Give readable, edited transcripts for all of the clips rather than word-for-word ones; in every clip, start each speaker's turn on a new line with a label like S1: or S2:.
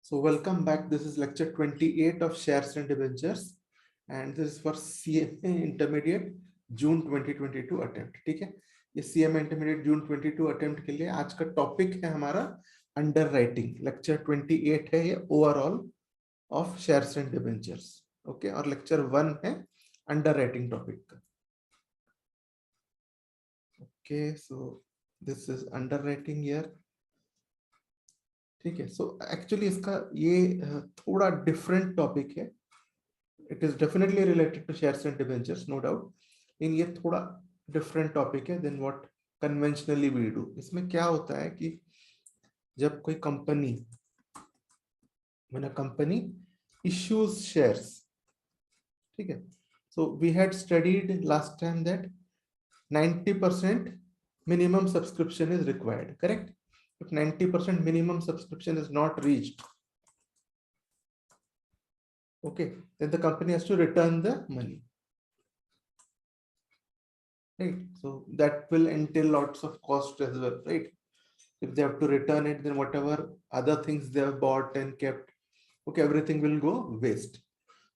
S1: So welcome back. This is lecture 28 of shares and debentures, and this is for CMA Intermediate June 2022 attempt. ठीक है, ये CMA Intermediate June 22 attempt के लिए आज का topic है हमारा अंडरराइटिंग. लेक्चर 28 है ये overall of shares and debentures. Okay, और लेक्चर 1 है अंडरराइटिंग टॉपिक का. Okay, so this is underwriting here. ठीक है, सो एक्चुअली इसका ये थोड़ा डिफरेंट टॉपिक है. It is definitely related to shares and debentures, no doubt. इन ये थोड़ा डिफरेंट टॉपिक है than what conventionally we do. इसमें क्या होता है कि जब कोई कंपनी, कंपनी इश्यूज शेयर्स, ठीक है, so we had studied last time that 90% minimum subscription is required, correct? If 90% minimum subscription is not reached, okay, then the company has to return the money, right? So that will entail lots of cost as well, right? If they have to return it, then whatever other things they have bought and kept, okay, everything will go waste.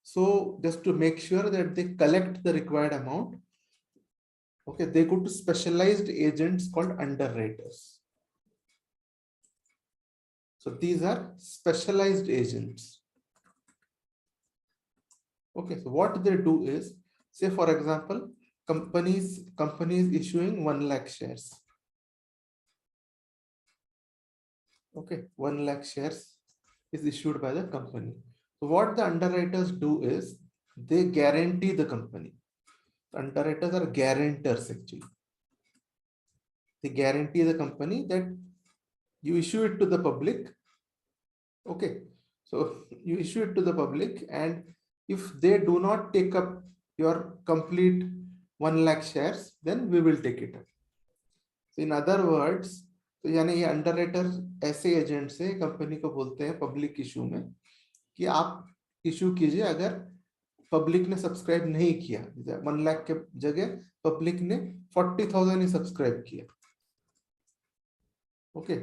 S1: So just to make sure that they collect the required amount, okay, they go to specialized agents called underwriters. So these are specialized agents. Okay, so what they do is, say for example, companies issuing 1 lakh shares. Okay, 1 lakh shares is issued by the company. So what the underwriters do is they guarantee the company. Underwriters are guarantors actually. They guarantee the company that you issue it to the public. Okay, so you issue it to the public, and if they do not take up your complete 1 lakh shares, then we will take it up. So in other words, तो यानी ये underwriter ऐसे agent से company को बोलते हैं public issue में कि आप इशू कीजिए अगर पब्लिक ने सब्सक्राइब नहीं किया. 1 लाख के जगह पब्लिक ने 40,000 ही सब्सक्राइब किया. Okay,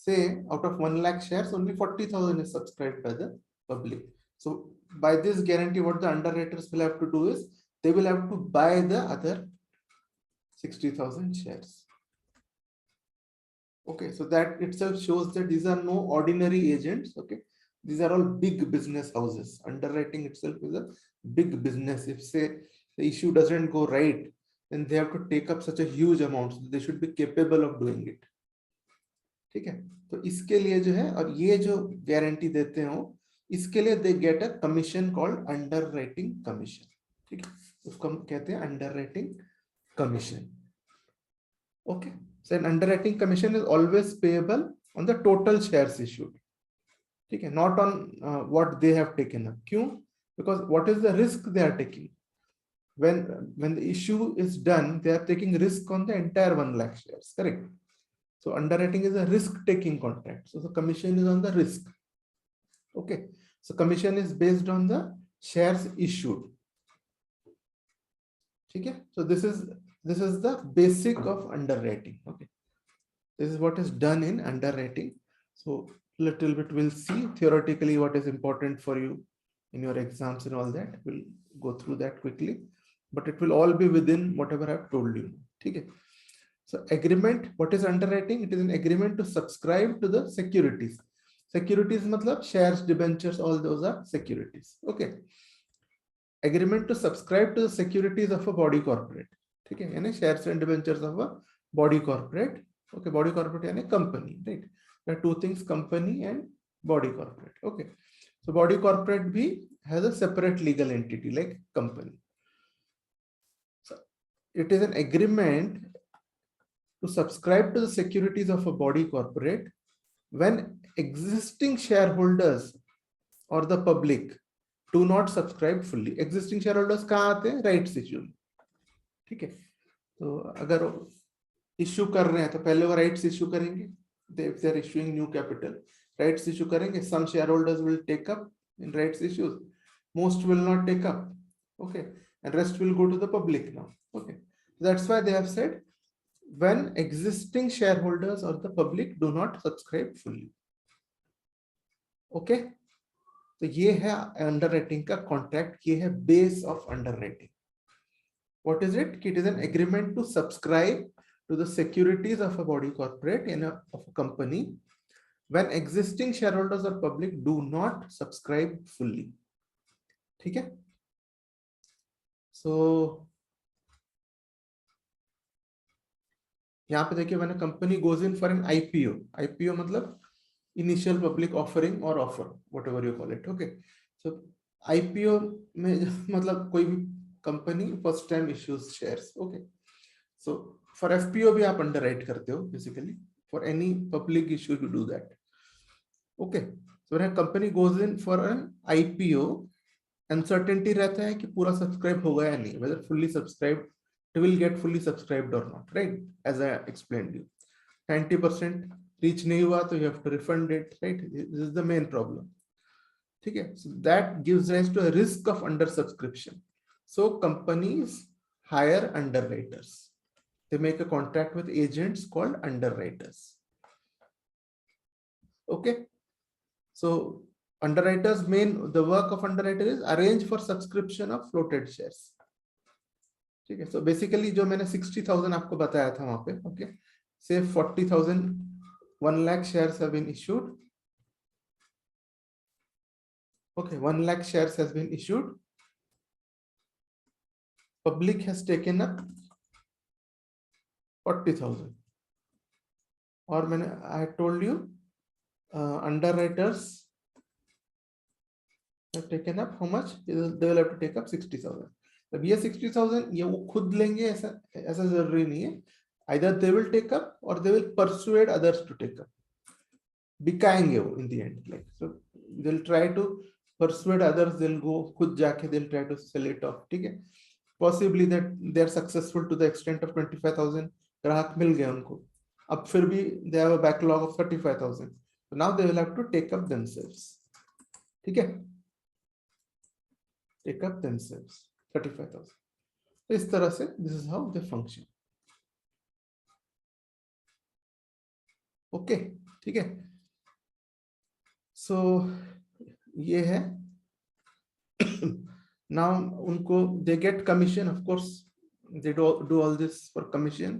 S1: say out of 1 lakh shares only 40,000 is subscribed by the public. So by this guarantee, what the underwriters will have to do is they will have to buy the other 60,000 shares. Okay, so that itself shows that these are no ordinary agents. Okay, these are all big business houses. Underwriting itself is a big business. If say the issue doesn't go right, then they have to take up such a huge amount. So they should be capable of doing it. ठीक है, तो इसके लिए जो है, और ये जो गारंटी देते हो, इसके लिए they get a commission called underwriting commission. ठीक है, उसको हम कहते हैं underwriting commission. Okay, so an underwriting commission is always payable on the total shares issued. ठीक है, not on what they have taken up. क्यों? Because what is the risk they are taking. when the issue is done, they are taking risk on the entire 1 lakh shares, correct? So underwriting is a risk-taking contract. So the commission is on the risk. Okay. So commission is based on the shares issued. Okay. So this is the basic of underwriting. Okay. This is what is done in underwriting. So little bit we'll see theoretically what is important for you in your exams and all that. We'll go through that quickly, but it will all be within whatever I've told you. Okay. So agreement, what is underwriting? It is an agreement to subscribe to the securities. Securities matlab shares, debentures, all those are securities. Okay. Agreement to subscribe to the securities of a body corporate. Okay. Yani shares and debentures of a body corporate. Okay. Body corporate yani company, right? There are two things, company and body corporate. Okay. So body corporate bhi has a separate legal entity like company. So it is an agreement to subscribe to the securities of a body corporate when existing shareholders or the public do not subscribe fully. Existing shareholders कहाँ आते हैं? Rights issue. ठीक है, तो अगर issue कर रहे हैं तो पहले वो राइट्स इश्यू करेंगे. If they are issuing new capital, rights issue करेंगे. Some shareholders will take up in rights issues, most will not take up. Okay, and rest will go to the public now. Okay, that's why they have said when existing shareholders or the public do not subscribe fully. Okay, तो ये है under writing का contract, ये है base of under writing. What is it? It is an agreement to subscribe to the securities of a body corporate of a company when existing shareholders or public do not subscribe fully. ठीक है? So यहाँ पे देखिए, when a company goes in for an IPO मतलब initial public offering or offer, whatever you call it. Okay, so IPO में मतलब कोई भी company first time issues shares. Okay, so for FPO भी आप अंडरराइट करते हो basically. For any public issue you do that. Okay, so when company goes in for an IPO, uncertainty रहता है कि पूरा सब्सक्राइब होगा या नहीं, whether fully subscribed, it will get fully subscribed or not, right? As I explained you, 90% reach नहीं हुआ तो you have to refund it, right? This is the main problem. ठीक है, so that gives rise to a risk of under subscription. So companies hire underwriters. They make a contract with agents called underwriters. Okay, so underwriters the work of underwriter is arrange for subscription of floated shares. ठीक है, so basically जो मैंने 60,000 आपको बताया था वहां पे, okay, से 40,000 1 lakh shares have been issued. Okay, 1 lakh shares has been issued. Public has taken up 40,000. और मैंने I told you underwriters have taken up how much? They will have to take up 60,000. अब ये 60,000 ये वो खुद लेंगे ऐसा जरूरी नहीं है. Either they will take up or they will persuade others to take up. बिकाएंगे वो in the end, like so they'll try to persuade others. They'll go खुद जाके they'll try to sell it off. ठीक है, possibly that they are successful to the extent of 25,000. ग्राहक मिल गए उनको, अब फिर भी they have a backlog of 35,000. So now they will have to take up themselves. ठीक है, take up themselves 35,000. तो इस तरह से this is how they function. Okay, ठीक है, सो ये है. now उनको they get commission, of course they do all this for commission.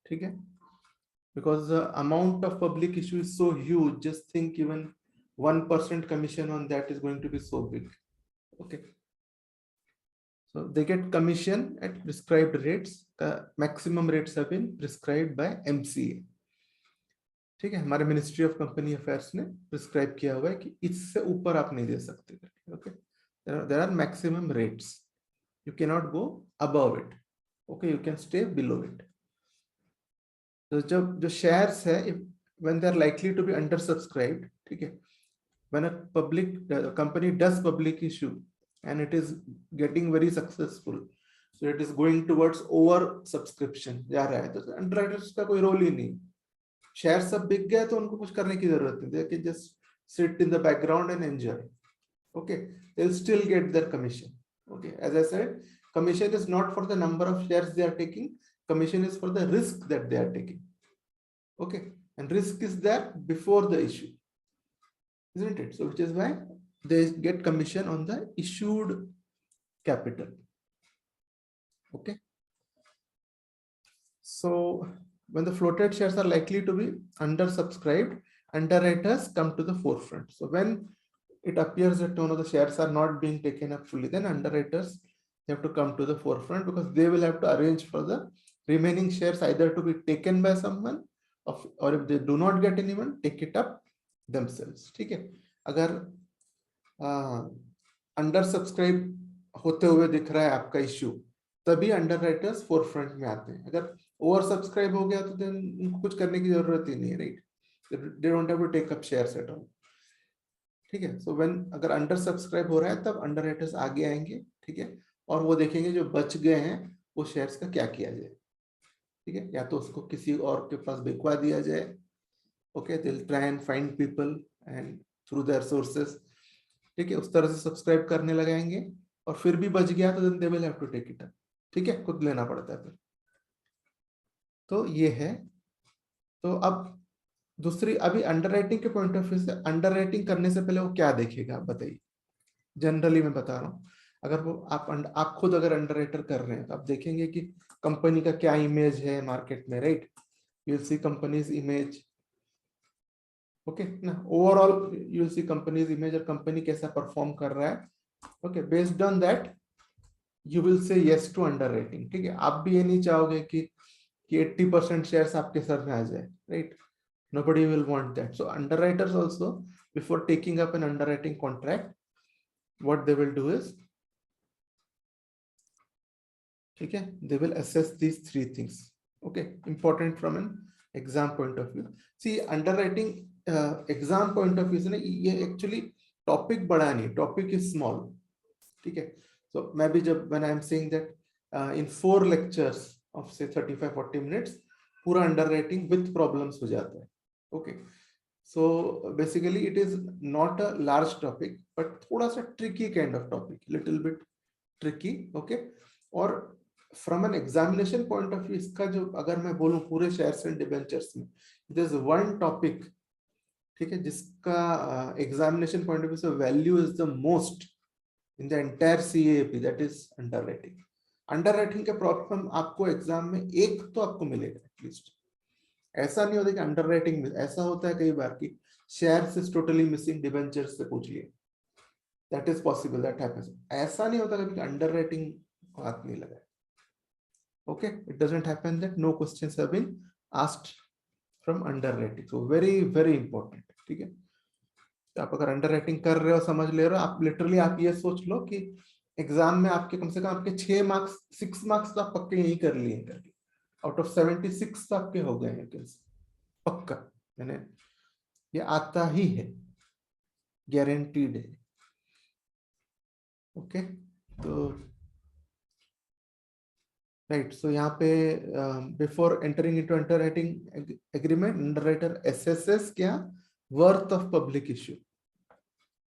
S1: ठीक है, because the amount of public issue is so huge. Just think, even 1% commission on that is going to be so big. Okay, so they get commission at prescribed rates. Maximum rates have been prescribed by MCA. ठीक है, हमारे ministry of company affairs ने prescribe किया हुआ है कि इससे ऊपर आप नहीं दे सकते. Okay, there are maximum rates, you can not go above it. Okay, you can stay below it. तो जब जो शेयर्स है, when they are likely to be under subscribed, ठीक है, when a public company does public issue and it is getting very successful, so it is going towards over subscription जा रहा है, तो अंडरराइटर्स का कोई रोल ही नहीं. शेयर सब बिक गए तो उनको कुछ करने की जरूरत नहीं. They can just sit in the background and enjoy. Okay, they'll still get their commission. Okay, as I said, commission is not for the number of shares they are taking. Commission is for the risk that they are taking. Okay, and risk is there before the issue, isn't it? So which is why they get commission on the issued capital. Okay, so when the floated shares are likely to be undersubscribed, underwriters come to the forefront. So when it appears that one of the shares are not being taken up fully, then underwriters have to come to the forefront, because they will have to arrange for the remaining shares either to be taken by someone, or if they do not get anyone, take it up themselves. ठीक है, अगर under subscribe होते हुए दिख रहा है आपका issue, तभी अंडरराइटर्स फोरफ्रंट में आते हैं. अगर ओवर सब्सक्राइब हो गया तो देन उनको कुछ करने की जरूरत ही नहीं है, right? They don't have to take up shares at all. ठीक है, सो व्हेन अगर अंडर सब्सक्राइब हो रहा है तब अंडरराइटर्स आगे आएंगे. ठीक है, और वो देखेंगे जो बच गए हैं वो शेयर्स का क्या किया जाए. ठीक है, या तो उसको किसी और के पास बिकवा दिया जाए. Okay, they will try and find people and through their sources. ठीक है, उस तरह से सब्सक्राइब करने लगाएंगे, और फिर भी बच गया तो then they will have to take it up. ठीक है, खुद लेना पड़ता है फिर. तो ये है। तो अब दूसरी, अभी अंडरराइटिंग के पॉइंट ऑफ व्यू से अंडरराइटिंग करने से पहले वो क्या देखेगा, आप बताइए। जनरली मैं बता रहा हूँ, अगर वो आप खुद अगर अंडरराइटर कर रहे हैं तो आप देखेंगे कि कंपनी का क्या इमेज है मार्केट में, right. You will see companies image, okay ना, overall you will see companies image और कंपनी कैसा परफॉर्म कर रहा है। Okay, based on that you will say yes to underwriting. ठीक है, आप भी ये नहीं चाहोगे कि 80% शेयर्स आपके सर में आ जाए, right. Nobody will want that. So underwriters also, before taking up an underwriting contract, what they will do is, okay, they will assess these three things. Okay, important from an exam point of view. See, underwriting exam point of view से ना, ये actually topic बड़ा नहीं, topic is small. ठीक है, so मैं भी जब when I am saying that in 4 lectures of say 35-40 minutes पूरा underwriting with problems हो जाता है. Okay. So basically it is not a large topic, but थोड़ा सा tricky kind of topic, little bit tricky, okay. और from an examination point of view, इसका जो अगर मैं बोलूं पूरे shares and debentures में, there is one topic, ठीक है, जिसका examination point of view से value is the most in the entire CAAP, that is underwriting. Underwriting के प्रॉब्लम आपको एग्जाम में एक तो आपको मिलेगा एटलीस्ट। ऐसा नहीं होता कि अंडरराइटिंग में, ऐसा होता है कई बार कि shares is totally missing, debentures से पूछ लिए, that is possible, that happens. ऐसा नहीं होता कभी अंडरराइटिंग को हाथ नहीं लगा। Okay, it doesn't happen that no questions have been asked from underwriting, so very very important. ठीक है, तो आप अगर अंडरराइटिंग कर रहे हो, समझ ले रहे हो, आप लिटरली आप ये सोच लो कि एग्जाम में आपके कम से कम आपके 6 मार्क्स 6 मार्क्स तो आप पक्के यही कर लिए करके, आउट ऑफ 76 तो आपके हो गए हैं पक्का, मैंने ये आता ही है, गारंटीड है। ओके, तो राइट, सो यहाँ पे before entering into underwriting agreement, underwriter assesses क्या, वर्थ ऑफ पब्लिक इश्यू।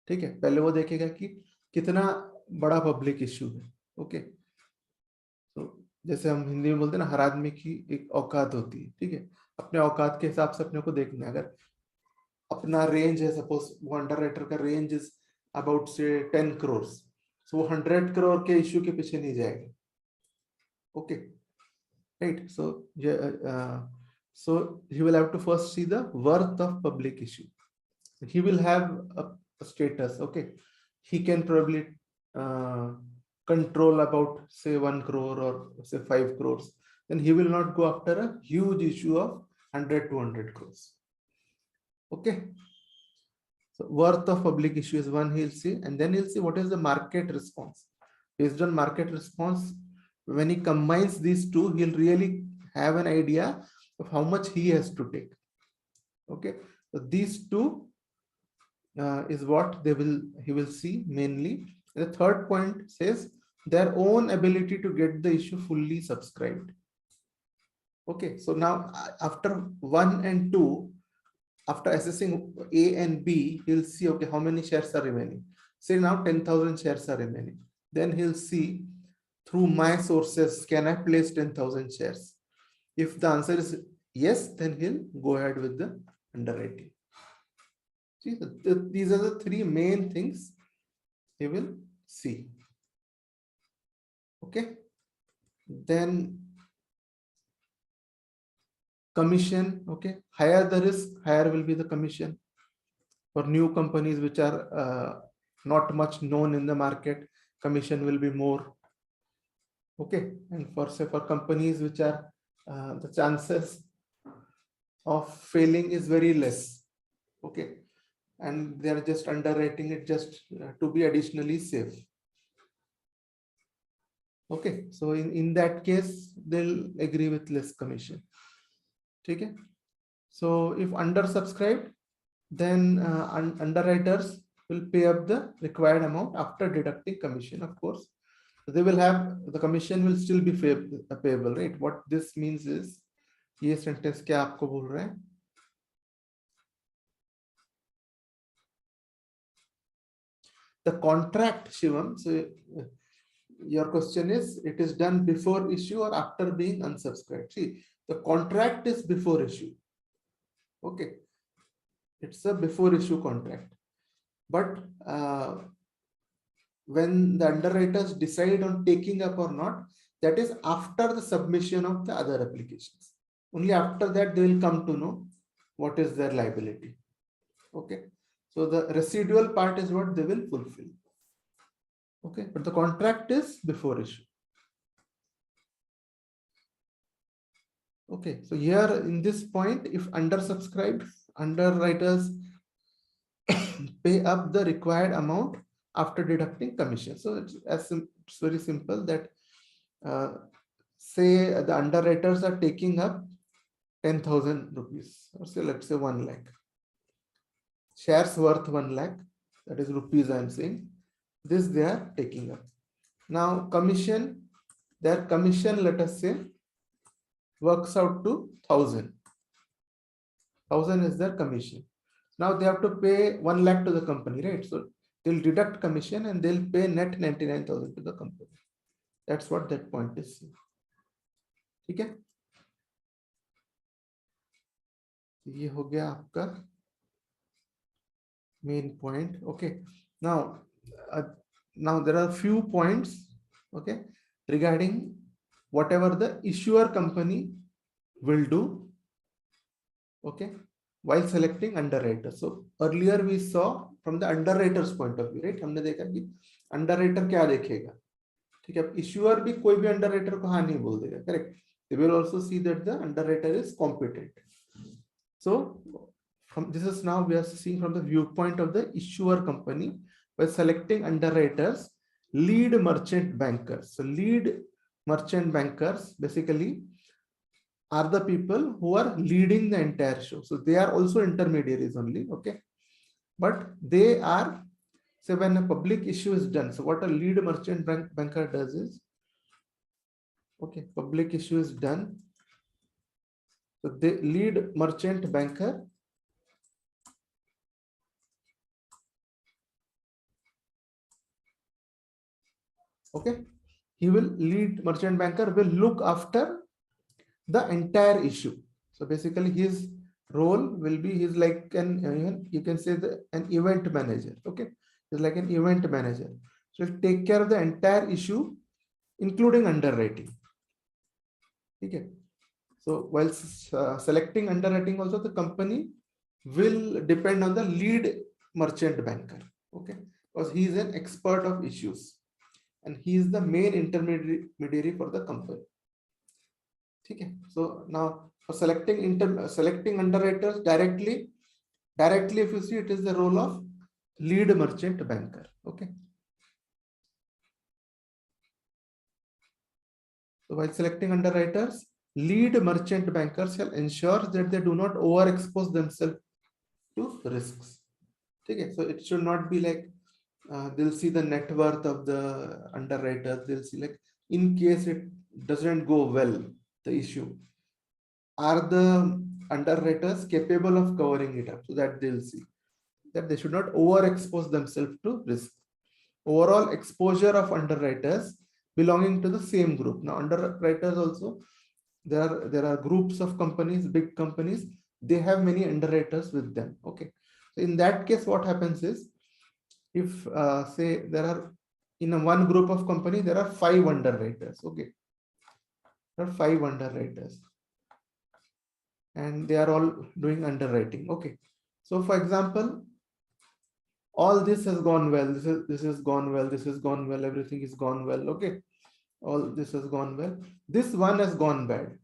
S1: ठीक है, पहले वो देखेगा कि कितना बड़ा पब्लिक इश्यू है। ओके, तो जैसे हम हिंदी में बोलते हैं ना, हर आदमी की एक औकात होती है। ठीक है, अपने औकात के हिसाब से अपने को देखना है। अगर अपना रेंज है, सपोज वो अंडरराइटर का रेंज इज अबाउट से 10 करोड़, सो वो 100 करोड़ के इश्यू के पीछे नहीं जाएगा। Okay, right, so he will have to first see the worth of public issue. He will have a status. Okay, he can probably control about say 1 crore or say 5 crores. Then he will not go after a huge issue of 100-200 crores. Okay, so worth of public issue is one he'll see, and then he'll see what is the market response. Based on market response, when he combines these two, he'll really have an idea of how much he has to take. Okay, so these two is what he will see mainly. The third point says their own ability to get the issue fully subscribed. Okay, so now after 1 and 2, after assessing A and B, he'll see, okay, how many shares are remaining. Say now 10,000 shares are remaining. Then he'll see through my sources, can I place 10,000 shares? If the answer is yes, then he'll go ahead with the underwriting. See, these are the 3 main things he will see. Okay, then commission. Okay, higher the risk, higher will be the commission. For new companies which are not much known in the market, commission will be more. Okay, and for companies which are the chances of failing is very less. Okay, and they are just underwriting it just to be additionally safe. Okay, so in that case they'll agree with less commission. Okay, so if undersubscribed, then underwriters will pay up the required amount after deducting commission. Of course, they will have the commission will still be payable, right? What this means is, ये sentence क्या आपको बोल रहे हैं? The contract, Shivam. So your question is, it is done before issue or after being unsubscribed? See, The contract is before issue. Okay, it's a before issue contract. But when the underwriters decide on taking up or not, that is after the submission of the other applications. Only after that they will come to know what is their liability. Okay, so the residual part is what they will fulfill. Okay, but the contract is before issue. Okay, so here in this point, if undersubscribed, underwriters pay up the required amount after deducting commission. So it's very simple that say the underwriters are taking up 10,000 rupees, or say let's say 1 lakh. Shares worth 1 lakh, that is rupees I am saying. This they are taking up. Now commission, their commission, let us say, works out to 1,000. 1,000 is their commission. Now they have to pay 1 lakh to the company, right? So they'll deduct commission and they'll pay net 99,000 to the company. That's what that point is. Okay. ये हो गया आपका main point. Okay. Now there are few points, okay, regarding whatever the issuer company will do, okay, while selecting underwriter. So earlier we saw from the underwriter's point of view, right? हमने देखा कि underwriter क्या देखेगा, ठीक है? Issuer भी कोई भी underwriter को हाँ नहीं बोल देगा, correct? They will also see that the underwriter is competent. So this is now we are seeing from the viewpoint of the issuer company by selecting underwriters, lead merchant bankers. So lead merchant bankers basically are the people who are leading the entire show. So they are also intermediaries only, okay? But they are, say when a public issue is done, so what a lead merchant banker does is, okay, public issue is done. So the lead merchant banker okay, he will lead merchant banker will look after the entire issue. So basically his role will be, he's like an, you can say an event manager. Okay, he's like an event manager. So he'll take care of the entire issue, including underwriting. Okay. So while selecting underwriting also, the company will depend on the lead merchant banker. Okay, because he is an expert of issues and he is the main intermediary for the company. Okay. So now for selecting underwriters directly, if you see, it is the role of lead merchant banker. Okay. So while selecting underwriters, lead merchant bankers shall ensure that they do not overexpose themselves to risks. Okay. So it should not be like they'll see the net worth of the underwriter. They'll see like in case it doesn't go well, the issue, are the underwriters capable of covering it up, so that they'll see that they should not overexpose themselves to risk. Overall exposure of underwriters belonging to the same group. Now underwriters also, there are groups of companies, big companies, they have many underwriters with them. Okay, so in that case what happens is, if say there are in a one group of company there are 5 underwriters. Okay, there are 5 underwriters and they are all doing underwriting. Okay, so for example, all this has gone well, this has gone well, this has gone well, everything is gone well. Okay, all this has gone well, this one has gone bad,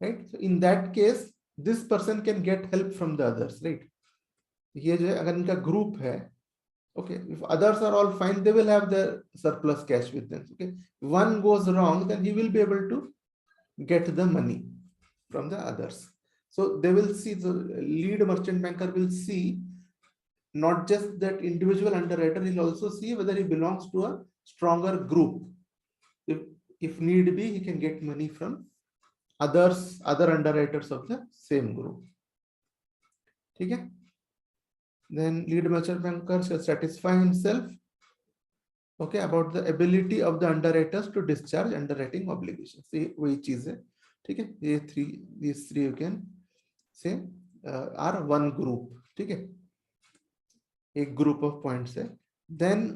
S1: right? So in that case this person can get help from the others, right? ये जो अगर इनका group है, okay, if others are all fine, they will have the surplus cash with them. Okay, if one goes wrong, then he will be able to get the money from the others. So they will see, the lead merchant banker will see not just that individual underwriter, he'll also see whether he belongs to a stronger group. If need be, he can get money from other underwriters of the same group. Okay. Then lead merchant banker shall satisfy himself, okay, about the ability of the underwriters to discharge underwriting obligations. See, वही चीज है. ठीक है, ये these three you can say are one group, ठीक है, एक group of points है. Then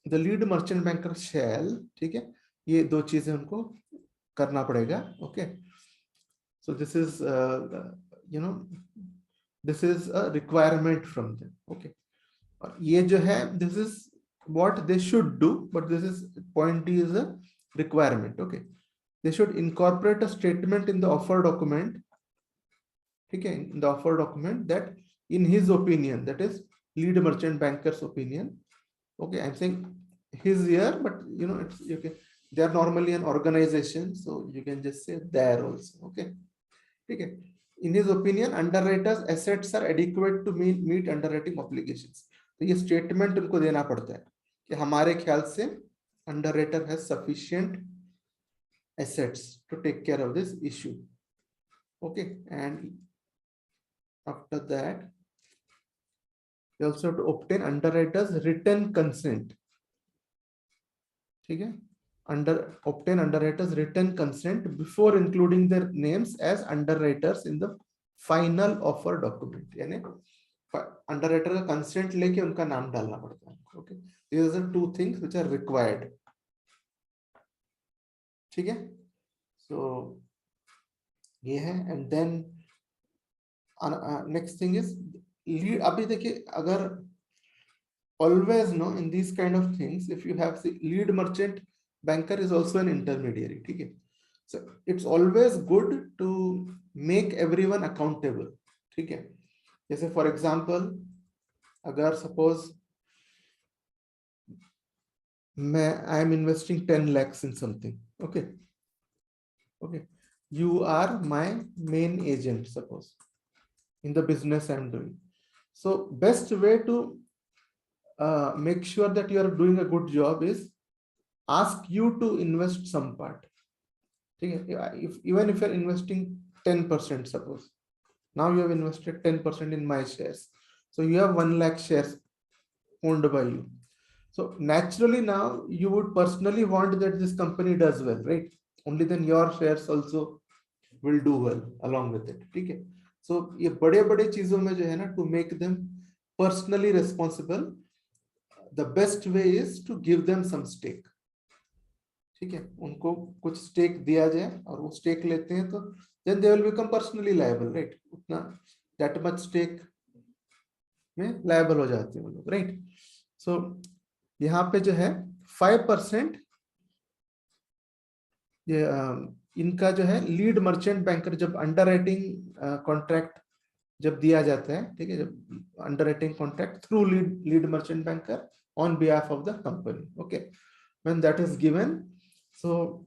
S1: the lead merchant banker shall, ठीक है, ये दो चीजें उनको करना पड़ेगा. Okay, so this is you know this is a requirement from them. Okay, और ये जो है this is what they should do, but this is point D is a requirement. Okay, they should incorporate a statement in the offer document, okay, in the offer document, that in his opinion, that is lead merchant banker's opinion. Okay, I'm saying his here, but you know it's okay, they are normally an organization, so you can just say there also. Okay, okay, in his opinion underwriters assets are adequate to meet underwriting obligations. तो ये statement उनको देना पड़ता है कि हमारे ख्याल से underwriter has sufficient assets to take care of this issue. Okay, and after that you also have to obtain underwriter's written consent. ठीक है, obtain underwriter's written consent before including their names as underwriters in the final offer document. यानी underwriter का consent लेके उनका नाम डालना पड़ता है. Okay, these are two things which are required. ठीक है, so ये है. And then next thing is lead. अभी देखिए, अगर always know in these kind of things, if you have the lead merchant banker is also an intermediary. ठीक है, so it's always good to make everyone accountable. ठीक है, जैसे for example अगर suppose मैं I am investing 10 lakhs in something. Okay, okay, you are my main agent, suppose, in the business I'm doing. So best way to make sure that you are doing a good job is ask you to invest some part. Okay, even if you're investing 10%, suppose now you have invested 10% in my shares, so you have 1 lakh shares owned by you. So naturally now you would personally want that this company does well, right? Only then your shares also will do well along with it. ठीक है, so ये बड़े बड़े चीजों में जो है ना, to make them personally responsible, the best way is to give them some stake. ठीक है, उनको कुछ स्टेक दिया जाए और वो स्टेक लेते हैं तो then they will become personally liable, right? उतना that much stake में liable हो जाते हैं वो लोग, right? So यहाँ पे जो है 5% ये इनका जो है लीड मर्चेंट बैंकर जब अंडरराइटिंग कॉन्ट्रैक्ट जब दिया जाता है, ठीक है, जब underwriting contract through lead merchant banker on behalf of the company. Okay, when that is given, so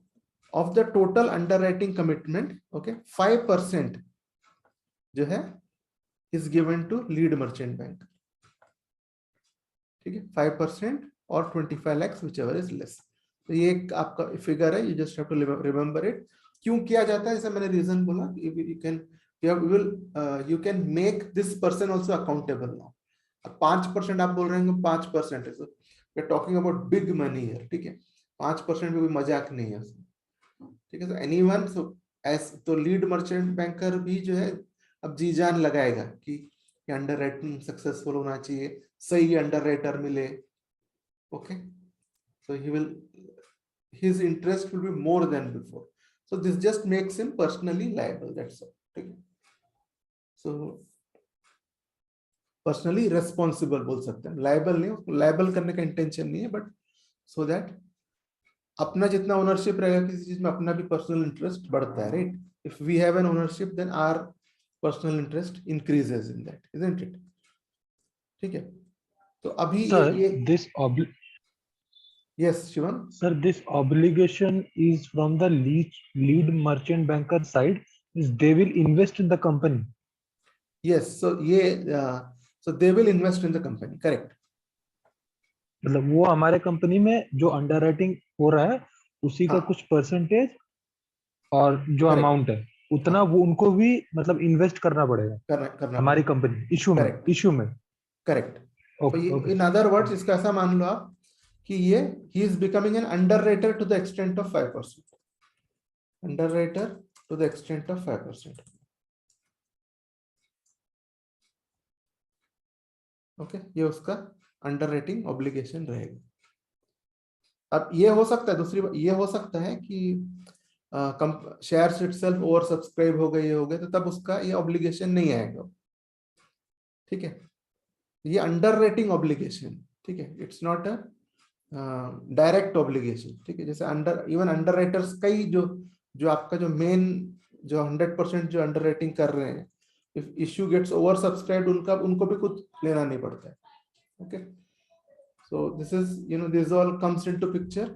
S1: of the total underwriting commitment, okay, 5% जो है is given to lead merchant banker. ठीक है, 5% और 25 lakhs whichever is less. तो ये एक आपका figure है, you just have to remember it. क्यों किया जाता है, जैसे मैंने रीजन बोला, you can make this person also accountable. Now 5% आप बोल रहे हैं 5% है, we are talking about big money here. ठीक है, 5% भी कोई मजाक नहीं है उसमें. ठीक है, सो एनीवन, सो एज तो लीड मर्चेंट बैंकर भी जो है अब जी जान लगाएगा कि अंडरराइटिंग सक्सेसफुल होना चाहिए, सही अंडरराइटर मिले. Okay, so his interest will be more than before. So this just makes him personally liable. That's all. Okay. So personally responsible बोल सकते हैं, liable नहीं, उसको liable करने का intention नहीं है, but so that अपना जितना ownership रहेगा किसी चीज में, अपना भी personal interest बढ़ता है, right? If we have an ownership, then our personal interest increases in that, isn't it? ठीक है, तो अभी
S2: Sir,
S1: yes, Shivan.
S2: Sir, this obligation is from the lead merchant banker side. Is they will invest in the company.
S1: Yes, so so they will invest in the company, correct.
S2: मतलब वो हमारे company में जो underwriting हो रहा है उसी का कुछ परसेंटेज और जो अमाउंट है उतना वो उनको भी मतलब इन्वेस्ट करना पड़ेगा हमारी कंपनी इशू में.
S1: करेक्ट. इन अदर वर्ड्स इसका ऐसा मान लो आप कि ये he is becoming an underwriter to the extent of 5%. Underwriter to the extent of 5%. Okay, ये उसका अंडर रेटिंग ऑब्लिगेशन रहेगा। अब ये हो सकता है, दूसरी बात ये हो सकता है कि शेयर्स इटसेल्फ ओवर सब्सक्राइब हो गए, ये हो गए, तो तब उसका ये ऑब्लिगेशन नहीं आएगा। ठीक है, ये अंडर रेटिंग ऑब्लिगेशन, ठीक है, it's not a direct obligation. ठीक है, जैसे अंडर इवन अंडर राइटर्स कई जो जो आपका जो मेन जो 100% जो अंडर रेटिंग कर रहे हैं, if issue gets over subscribed, उनका उनको भी कुछ लेना नहीं पड़ता है। Okay, so this is, this all comes into picture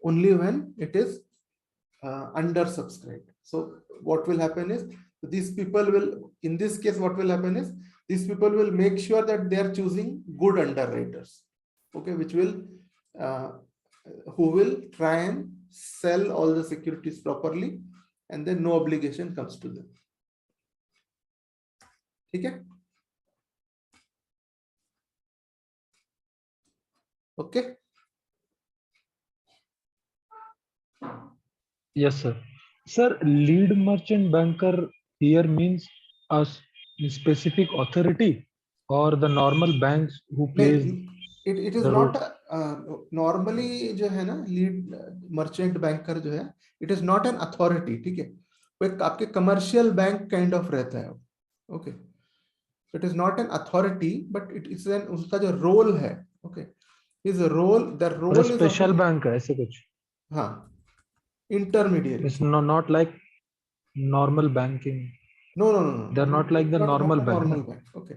S1: only when it is under subscribed. So what will happen is, these people will, in this case what will happen is, these people will make sure that they are choosing good underwriters, okay, which will who will try and sell all the securities properly, and then no obligation comes to them. ठीक है, okay.
S2: Yes, sir. Sir, lead merchant banker here means a specific authority or the normal banks who plays
S1: it is
S2: the
S1: not
S2: role?
S1: normally जो है ना, lead merchant banker जो है, it is not an authority. ठीक है, वो एक आपके कमर्शियल बैंक काइंड ऑफ रहता है। Okay, it is not an authority, but it is an, उसका जो रोल है, ओके, इज रोल, द
S2: और
S1: role is of
S2: special bank है ऐसे कुछ?
S1: हाँ, intermediary.
S2: It's not like normal banking.
S1: No no no no,
S2: They're not like the
S1: not
S2: normal bank,
S1: normal
S2: ना?
S1: Bank. Okay,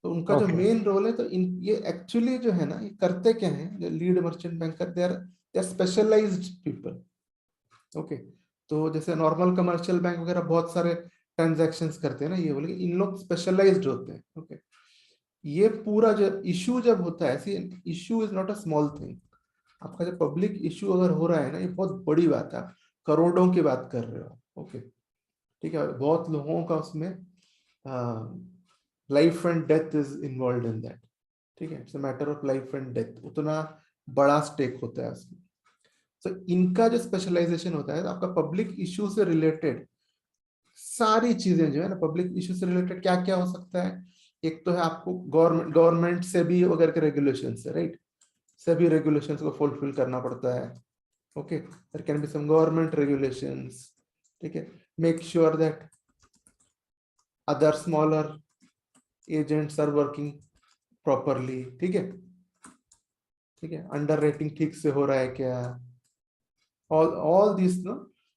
S1: तो उनका जो
S2: Okay.
S1: मेन रोल है, तो इन ये एक्चुअली जो है ना, ये करते क्या है, जो lead merchant banker, they are specialised people. Okay, तो जैसे नॉर्मल कमर्शियल बैंक वगैरह बहुत सारे ट्रांजैक्शंस करते हैं ना, ये बोले इन लोग स्पेशलाइज्ड होते हैं। ओके, ये पूरा जो इशू जब होता है, ऐसी issue is not a small thing. आपका जब पब्लिक इशू अगर हो रहा है ना, ये बहुत बड़ी बात है, आप करोड़ों की बात कर रहे हो। ओके, ठीक है, बहुत लोगों का उसमें life and death is involve in that. ठीक है, it's a matter of life and death, उतना बड़ा स्टेक होता है उसमें। तो इनका जो स्पेशलाइजेशन होता है, आपका पब्लिक इशू से रिलेटेड सारी चीजें जो है ना, पब्लिक इशू से रिलेटेड क्या क्या हो सकता है। एक तो है आपको गवर्नमेंट से भी वगैरह के रेगुलेशन है, राइट, सभी रेगुलेशंस को फुलफिल करना पड़ता है। Okay, there can be some government regulations. ठीक है, make sure that other smaller agents are working properly. ठीक है, ठीक है, अंडर रेटिंग ठीक से हो रहा है क्या, all these, no,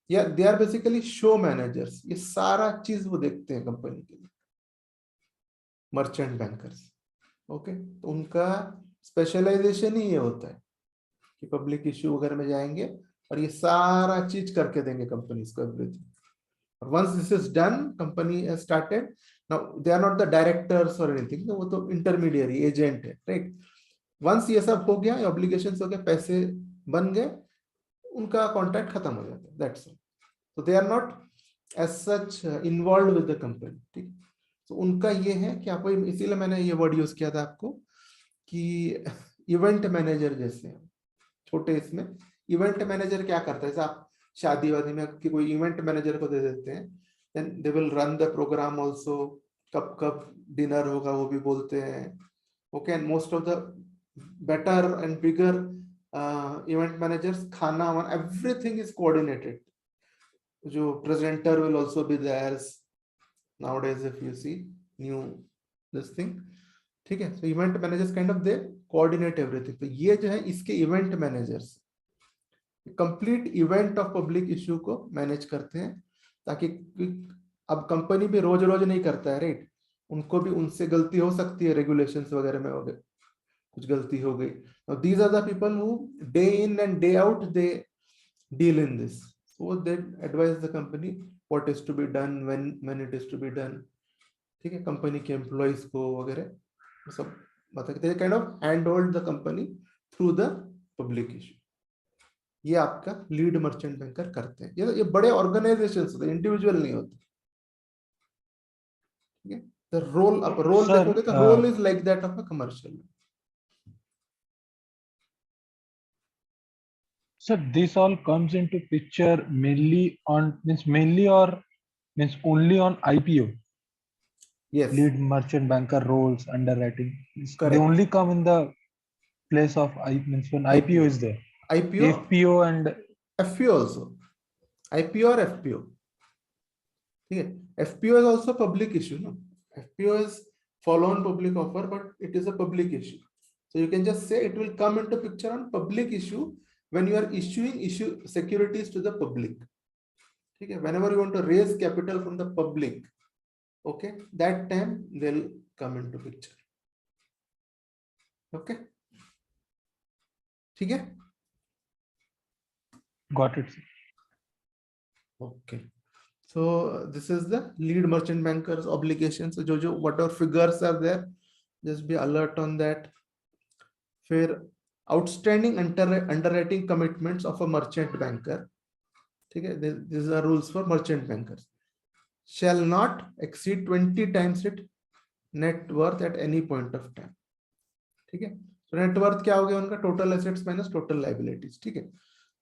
S1: yeah, they are basically show managers। ये सारा चीज वो देखते हैं कंपनी के लिए, मर्चेंट बैंकर्स। ओके, तो उनका स्पेशलाइजेशन ही ये होता है कि पब्लिक इश्यू वगैरह में जाएंगे और ये सारा चीज करके देंगे कंपनीज को, everything. Once this is done, company has started, now they are not the directors और एनीथिंग, वो तो इंटरमीडियरी एजेंट है, राइट। वंस ये सब हो गया, ऑब्लिगेशंस हो गए, पैसे बन गए, उनका कॉन्ट्रैक्ट खत्म हो जाता है, दैट्स ऑल। तो they are not as such involve with the company. ठीक, तो उनका ये है कि आपको, इसीलिए मैंने ये वर्ड यूज किया था आपको कि इवेंट मैनेजर जैसे हैं छोटे। इसमें इवेंट मैनेजर क्या करता है, जैसे आप शादी वादी में कि कोई इवेंट मैनेजर को दे देते हैं, then they will run the programme also, कब कब डिनर होगा वो भी बोलते हैं। Okay, and most of the better and bigger event managers, खाना वाना एवरीथिंग इज कोऑर्डिनेटेड। जो presenter will also be there nowadays if you see new this thing। ठीक है, so event managers kind of they coordinate everything. तो ये जो है इसके event managers complete event of public issue को मैनेज करते हैं, ताकि अब कंपनी भी रोज रोज नहीं करता है, राइट, उनको भी उनसे गलती हो सकती है, रेगुलेशंस वगैरह में वगैरह कुछ गलती हो गई। Now these are the people who day in and day out they deal in this, so they advise the company what is to be done, when it is to be done। ठीक है, company के employees को वगैरह सब बताते हैं, kind of hand hold the company through the public issue. ये आपका लीड मर्चेंट बैंकर करते हैं। ये बड़े ऑर्गेनाइजेशंस होते हैं, इंडिविजुअल नहीं होते। ठीक है, द रोल, आप रोल
S2: Sir,
S1: देखोगे तो role is like that of a commercial.
S2: So this all comes into picture mainly on means only on IPO,
S1: Yes,
S2: lead merchant banker roles, underwriting. They
S1: correct.
S2: only come in the place of I means when IPO
S1: IPO,
S2: is there.
S1: IPO,
S2: FPO and
S1: FPO also, IPO or FPO. Okay. FPO is also public issue. No? FPO is follow-on public offer, but it is a public issue. So you can just say it will come into picture on public issue when you are issuing issue securities to the public. Okay. Whenever you want to raise capital from the public, okay, that time they'll come into picture. Okay. ठीक है?
S2: got it.
S1: Okay. So this is the lead merchant bankers obligations. So जो whatever figures are there, just be alert on that. फिर outstanding underwriting commitments of a merchant banker. ठीक है? These are rules for merchant bankers. Shall not exceed 20 times its net worth at any point of time. ठीक है? So net worth क्या हो गया उनका? Total assets minus total liabilities. ठीक है?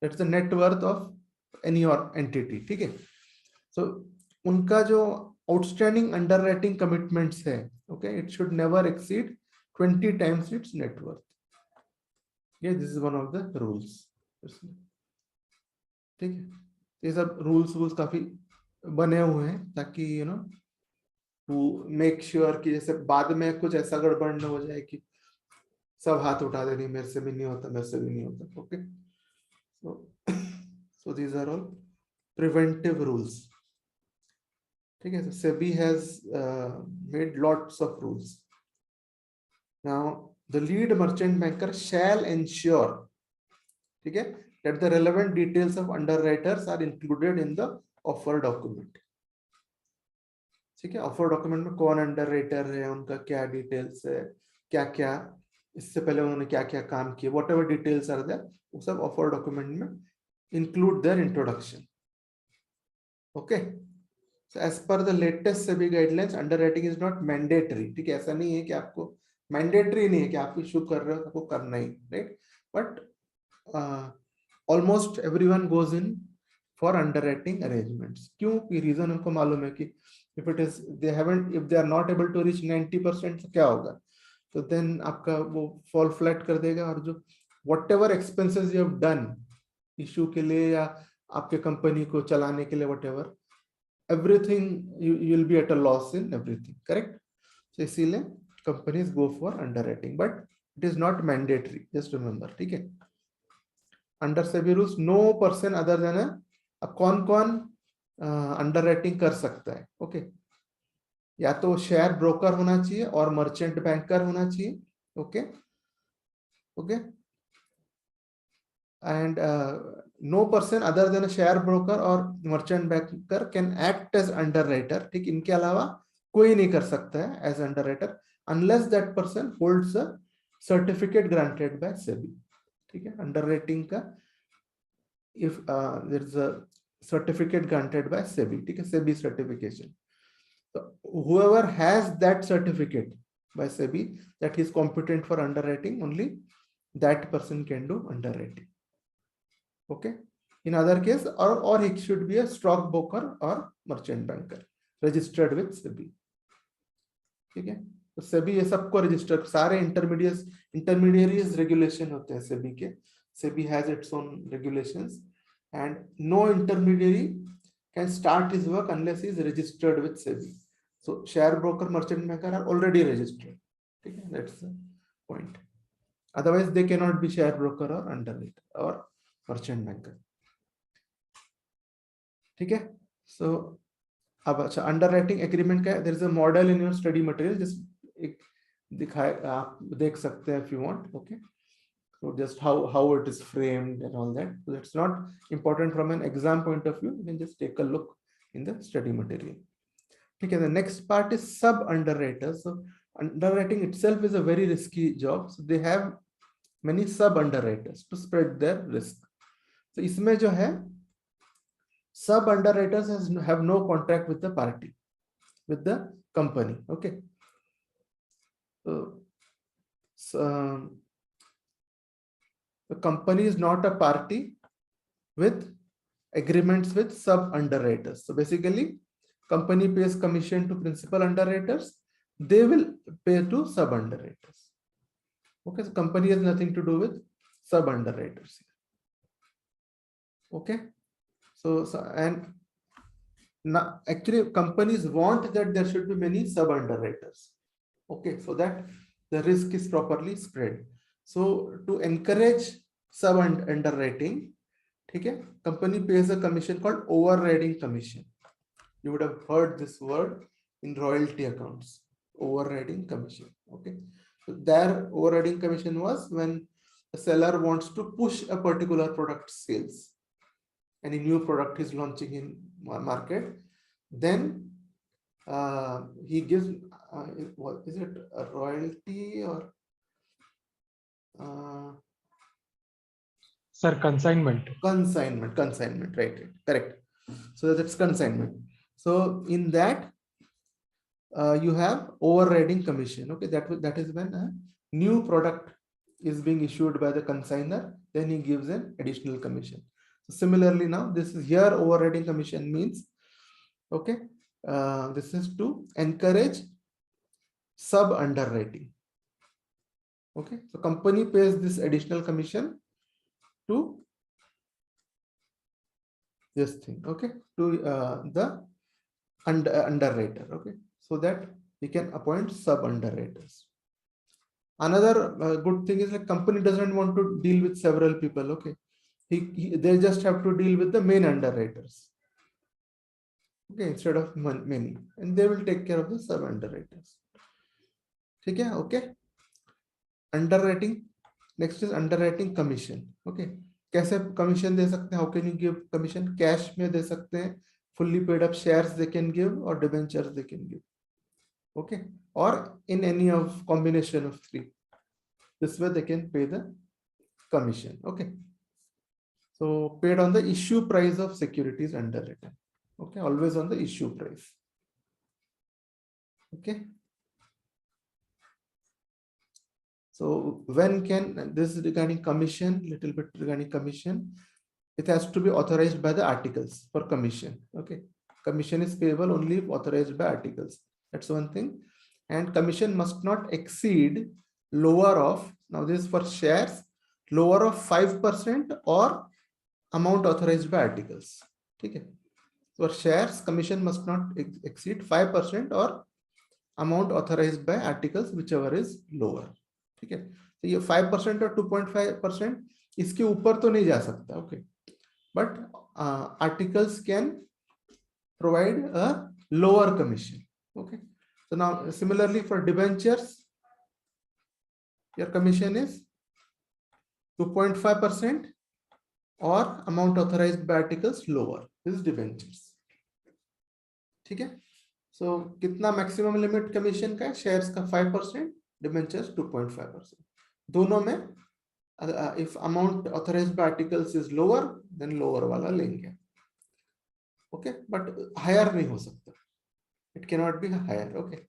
S1: That's the net worth of any or entity. ठीक है? So उनका जो outstanding underwriting commitments है, okay, it should never exceed 20 times its net worth. Yeah, this is one of the rules. ठीक है, ये सब rules काफी बने हुए हैं ताकि टू मेक श्योर कि जैसे बाद में कुछ ऐसा गड़बड़ न हो जाए कि सब हाथ उठा दे, मेरे से भी नहीं होता, मेरे से भी नहीं होता. Okay, so these are all preventive rules. ठीक है, so SEBI has made lots of rules. Now the lead merchant banker shall ensure, ठीक है, that the relevant details of underwriters are included in the offer document. ठीक है, offer document में कौन underwriter है, उनका क्या डिटेल्स है, क्या क्या इससे पहले उन्होंने क्या क्या काम किए, whatever details are there, वो सब ऑफर डॉक्यूमेंट में include their introduction. Okay, so as per the latest SEBI guidelines underwriting is not mandatory. ठीक है, ऐसा नहीं है कि आपको मैंडेटरी नहीं है कि आप इशू कर रहे हो आपको करना ही, right, but almost everyone goes in for underwriting arrangements. क्यों? रीजन उनको मालूम है कि if it is they are not able to reach 90%, तो क्या होगा, तो then आपका वो fall flat कर देगा, और जो whatever expenses you have done issue के लिए या आपके कंपनी को चलाने के लिए, whatever everything you will be at a loss in everything, correct? So इसीलिए companies go for underwriting, but it is not mandatory, just remember. ठीक है, under SEBI rules no person other than अब कौन underwriting कर सकता है. Okay, या तो शेयर ब्रोकर होना चाहिए और मर्चेंट बैंकर होना चाहिए. Okay okay, and no person other than share broker और merchant banker can act as underwriter. ठीक, इनके अलावा कोई नहीं कर सकता है as underwriter unless that person holds a certificate granted by SEBI. ठीक है, अंडरराइटिंग का if there is a certificate granted by SEBI, ठीक है, SEBI certification. So whoever has that certificate by SEBI that he is competent for underwriting, only that person can do underwriting. Okay, in other case, or he should be a stockbroker or merchant banker registered with SEBI. ठीक है, तो SEBI ये सबको register, सारे intermediaries regulation होते हैं SEBI के. SEBI has its own regulations. And no intermediary can start his work unless he is registered with SEBI. So share broker, merchant banker are already registered. Okay, that's the point. Otherwise, they cannot be share broker or underwriter or merchant banker. Okay, so अब अच्छा underwriting agreement का there is a model in your study material. just एक दिखाए, आप देख सकते हैं if you want. Okay. So just how it is framed and all that. So that's not important from an exam point of view. You can just take a look in the study material. Okay, the next part is sub underwriters. So underwriting itself is a very risky job. So they have many sub underwriters to spread their risk. So इसमें जो है sub underwriters have no contract with the party, with the company. Okay. So the company is not a party with agreements with sub underwriters. So basically, company pays commission to principal underwriters. They will pay to sub underwriters. Okay, so company has nothing to do with sub underwriters. Okay, so and now actually companies want that there should be many sub underwriters. Okay, so that the risk is properly spread. So to encourage sub underwriting, okay, company pays a commission called overriding commission. You would have heard this word in royalty accounts, overriding commission. Okay, so their overriding commission was when the seller wants to push a particular product sales. Any new product is launching in market, then he gives what is it, a royalty or
S2: Sir, consignment.
S1: Consignment, right, correct. So that's consignment. So in that you have overriding commission. Okay, that is when a new product is being issued by the consignor, then he gives an additional commission. So similarly, now this is here overriding commission means, okay, this is to encourage sub underwriting. Okay, so company pays this additional commission to this thing, okay, to the underwriter, okay, so that we can appoint sub underwriters. Another good thing is like company doesn't want to deal with several people. Okay, they just have to deal with the main underwriters. Okay, instead of many, and they will take care of the sub underwriters. Okay, okay. Underwriting. Next is underwriting commission. Okay, कैसे commission दे सकते हैं? How can you give commission? Cash में दे सकते हैं. Fully paid up shares they can give, or debentures they can give. Okay, or in any of combination of three. This way they can pay the commission. Okay, so paid on the issue price of securities underwritten. Okay, always on the issue price. Okay, so when can this is regarding commission, little bit regarding commission, it has to be authorized by the articles for commission. Okay, commission is payable only if authorized by articles. That's one thing. And commission must not exceed lower of, now this is for shares, lower of 5% or amount authorized by articles. Okay, for shares commission must not exceed 5% or amount authorized by articles, whichever is lower. ठीक है, तो ये 5% और 2.5% इसके ऊपर तो नहीं जा सकता. Okay, but articles can provide a lower commission. Okay, so now similarly for debentures, your commission is 2.5% or amount authorized by articles lower. This is debentures. ठीक है, so कितना maximum limit commission का है? Shares का 5%, debentures 2.5%. दोनों में if amount authorized by articles is lower, then lower वाला लेंगे. Okay, but higher नहीं हो सकता. It cannot be higher. Okay.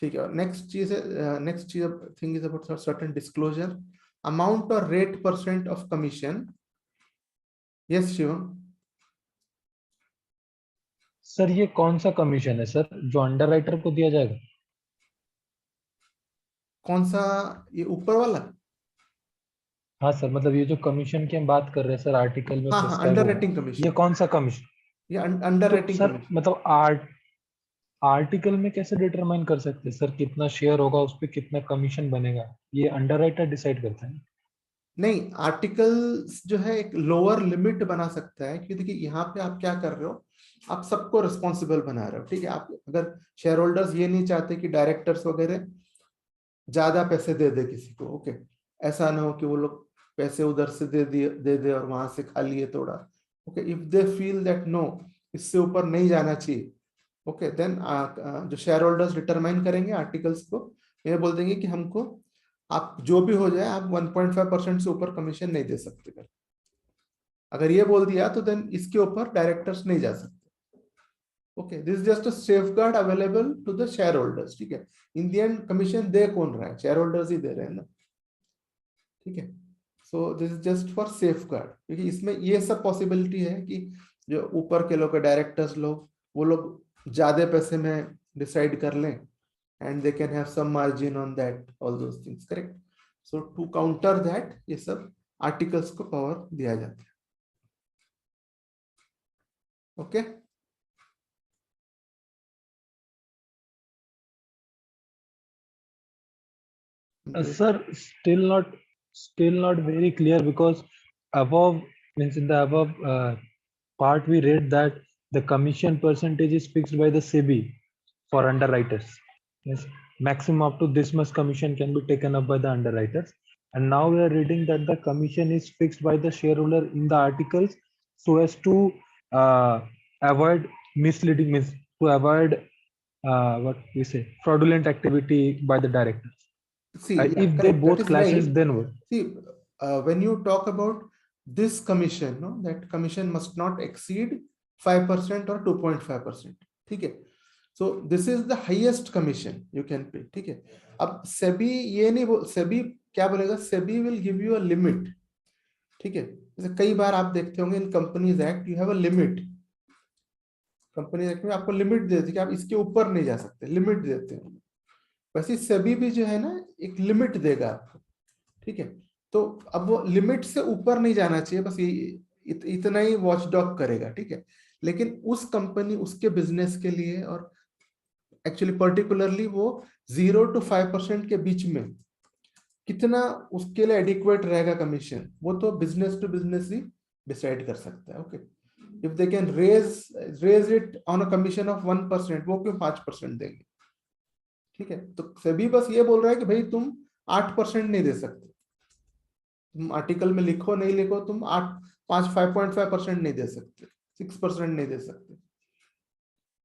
S1: ठीक है. Next चीज है, next thing is about certain disclosure. Amount or rate % of commission. Yes, Shivam.
S2: Sir ये कौन सा कमीशन है सर जो अंडरराइटर को दिया जाएगा?
S1: कौन सा, ये ऊपर वाला?
S2: हाँ सर, मतलब ये जो कमीशन की हम बात कर रहे हैं सर आर्टिकल में,
S1: हाँ, अंडरराइटिंग कमीशन.
S2: ये कौन सा कमीशन?
S1: ये अंडरराइटिंग
S2: सर मतलब आर्टिकल में कैसे डिटरमाइन कर सकते हैं सर कितना शेयर होगा, उस पर कितना कमीशन बनेगा? ये अंडरराइटर डिसाइड करता है?
S1: नहीं, आर्टिकल्स जो है एक लोअर लिमिट बना सकता है, क्योंकि देखिए यहाँ पे आप क्या कर रहे हो, आप सबको रिस्पॉन्सिबल बना रहे हो. ठीक है, आप अगर शेयर होल्डर्स ये नहीं चाहते कि डायरेक्टर्स वगैरह ज्यादा पैसे दे दे किसी को. ओके, ऐसा ना हो कि वो लोग पैसे उधर से दे दे और वहां से खा लिए थोड़ा. Okay, if they feel that no, इससे ऊपर नहीं जाना चाहिए, ओके, देन जो शेयर होल्डर्स डिटरमाइन करेंगे आर्टिकल्स को, ये बोल देंगे कि हमको आप जो भी हो जाए आप 1.5% से ऊपर कमीशन नहीं दे सकते. अगर ये बोल दिया तो देन इसके ऊपर डायरेक्टर्स नहीं जा सकते. Okay, this is just a safeguard available to the share holders. ठीक है, इन द एंड कमीशन दे कौन रहा है? शेयर होल्डर्स ही दे रहे हैं ना. ठीक है, so this is just for safe guard, क्योंकि इसमें ये सब पॉसिबिलिटी है कि जो ऊपर के लोग, डायरेक्टर्स लोग, वो लोग ज्यादा पैसे में डिसाइड कर लें, and they can have some margin on that, all those things, correct? So to counter that, ये सब articles को power दिया जाता है. Okay?
S2: Sir, still not very clear, because above means in the above part we read that the commission percentage is fixed by the SEBI for underwriters. Yes, maximum up to this much commission can be taken up by the underwriters. And now we are reading that the commission is fixed by the shareholder in the articles, so as to avoid misleading, means to avoid what we say, fraudulent activity by the directors.
S1: See, yeah,
S2: If they
S1: correct.
S2: both
S1: That is
S2: clashes,
S1: right.
S2: then what?
S1: See, when you talk about this commission, no, that commission must not exceed 5% or 2.5%. ठीक है? So this is the highest commission you can pay. ठीक है? अब SEBI ये नहीं बोल, SEBI क्या बोलेगा? SEBI will give you a limit. ठीक है? जैसे कई बार आप देखते होंगे in companies act, you have a limit. Company act में आपको लिमिट देती है कि आप इसके ऊपर नहीं जा सकते, लिमिट देते हैं. वैसे सेबी भी जो है ना, एक लिमिट देगा आपको. ठीक है? तो अब वो लिमिट से ऊपर नहीं जाना चाहिए, बस ये इतना ही वॉचडॉग करेगा. ठीक है? लेकिन उस कंपनी, उसके बिजनेस के लिए, और एक्चुअली पर्टिकुलरली वो 0 to 5% के बीच में कितना उसके लिए एडिक्वेट रहेगा कमीशन, वो तो बिजनेस टू बिजनेस ही डिसाइड कर सकता है. Okay, if they can raise it on a commission of 1%, वो क्यों 5% देंगे? ठीक है? तो सभी बस ये बोल रहा है कि भाई तुम 8% नहीं दे सकते. तुम आर्टिकल में लिखो नहीं लिखो, तुम 5.5% नहीं दे सकते, 6% नहीं दे सकते.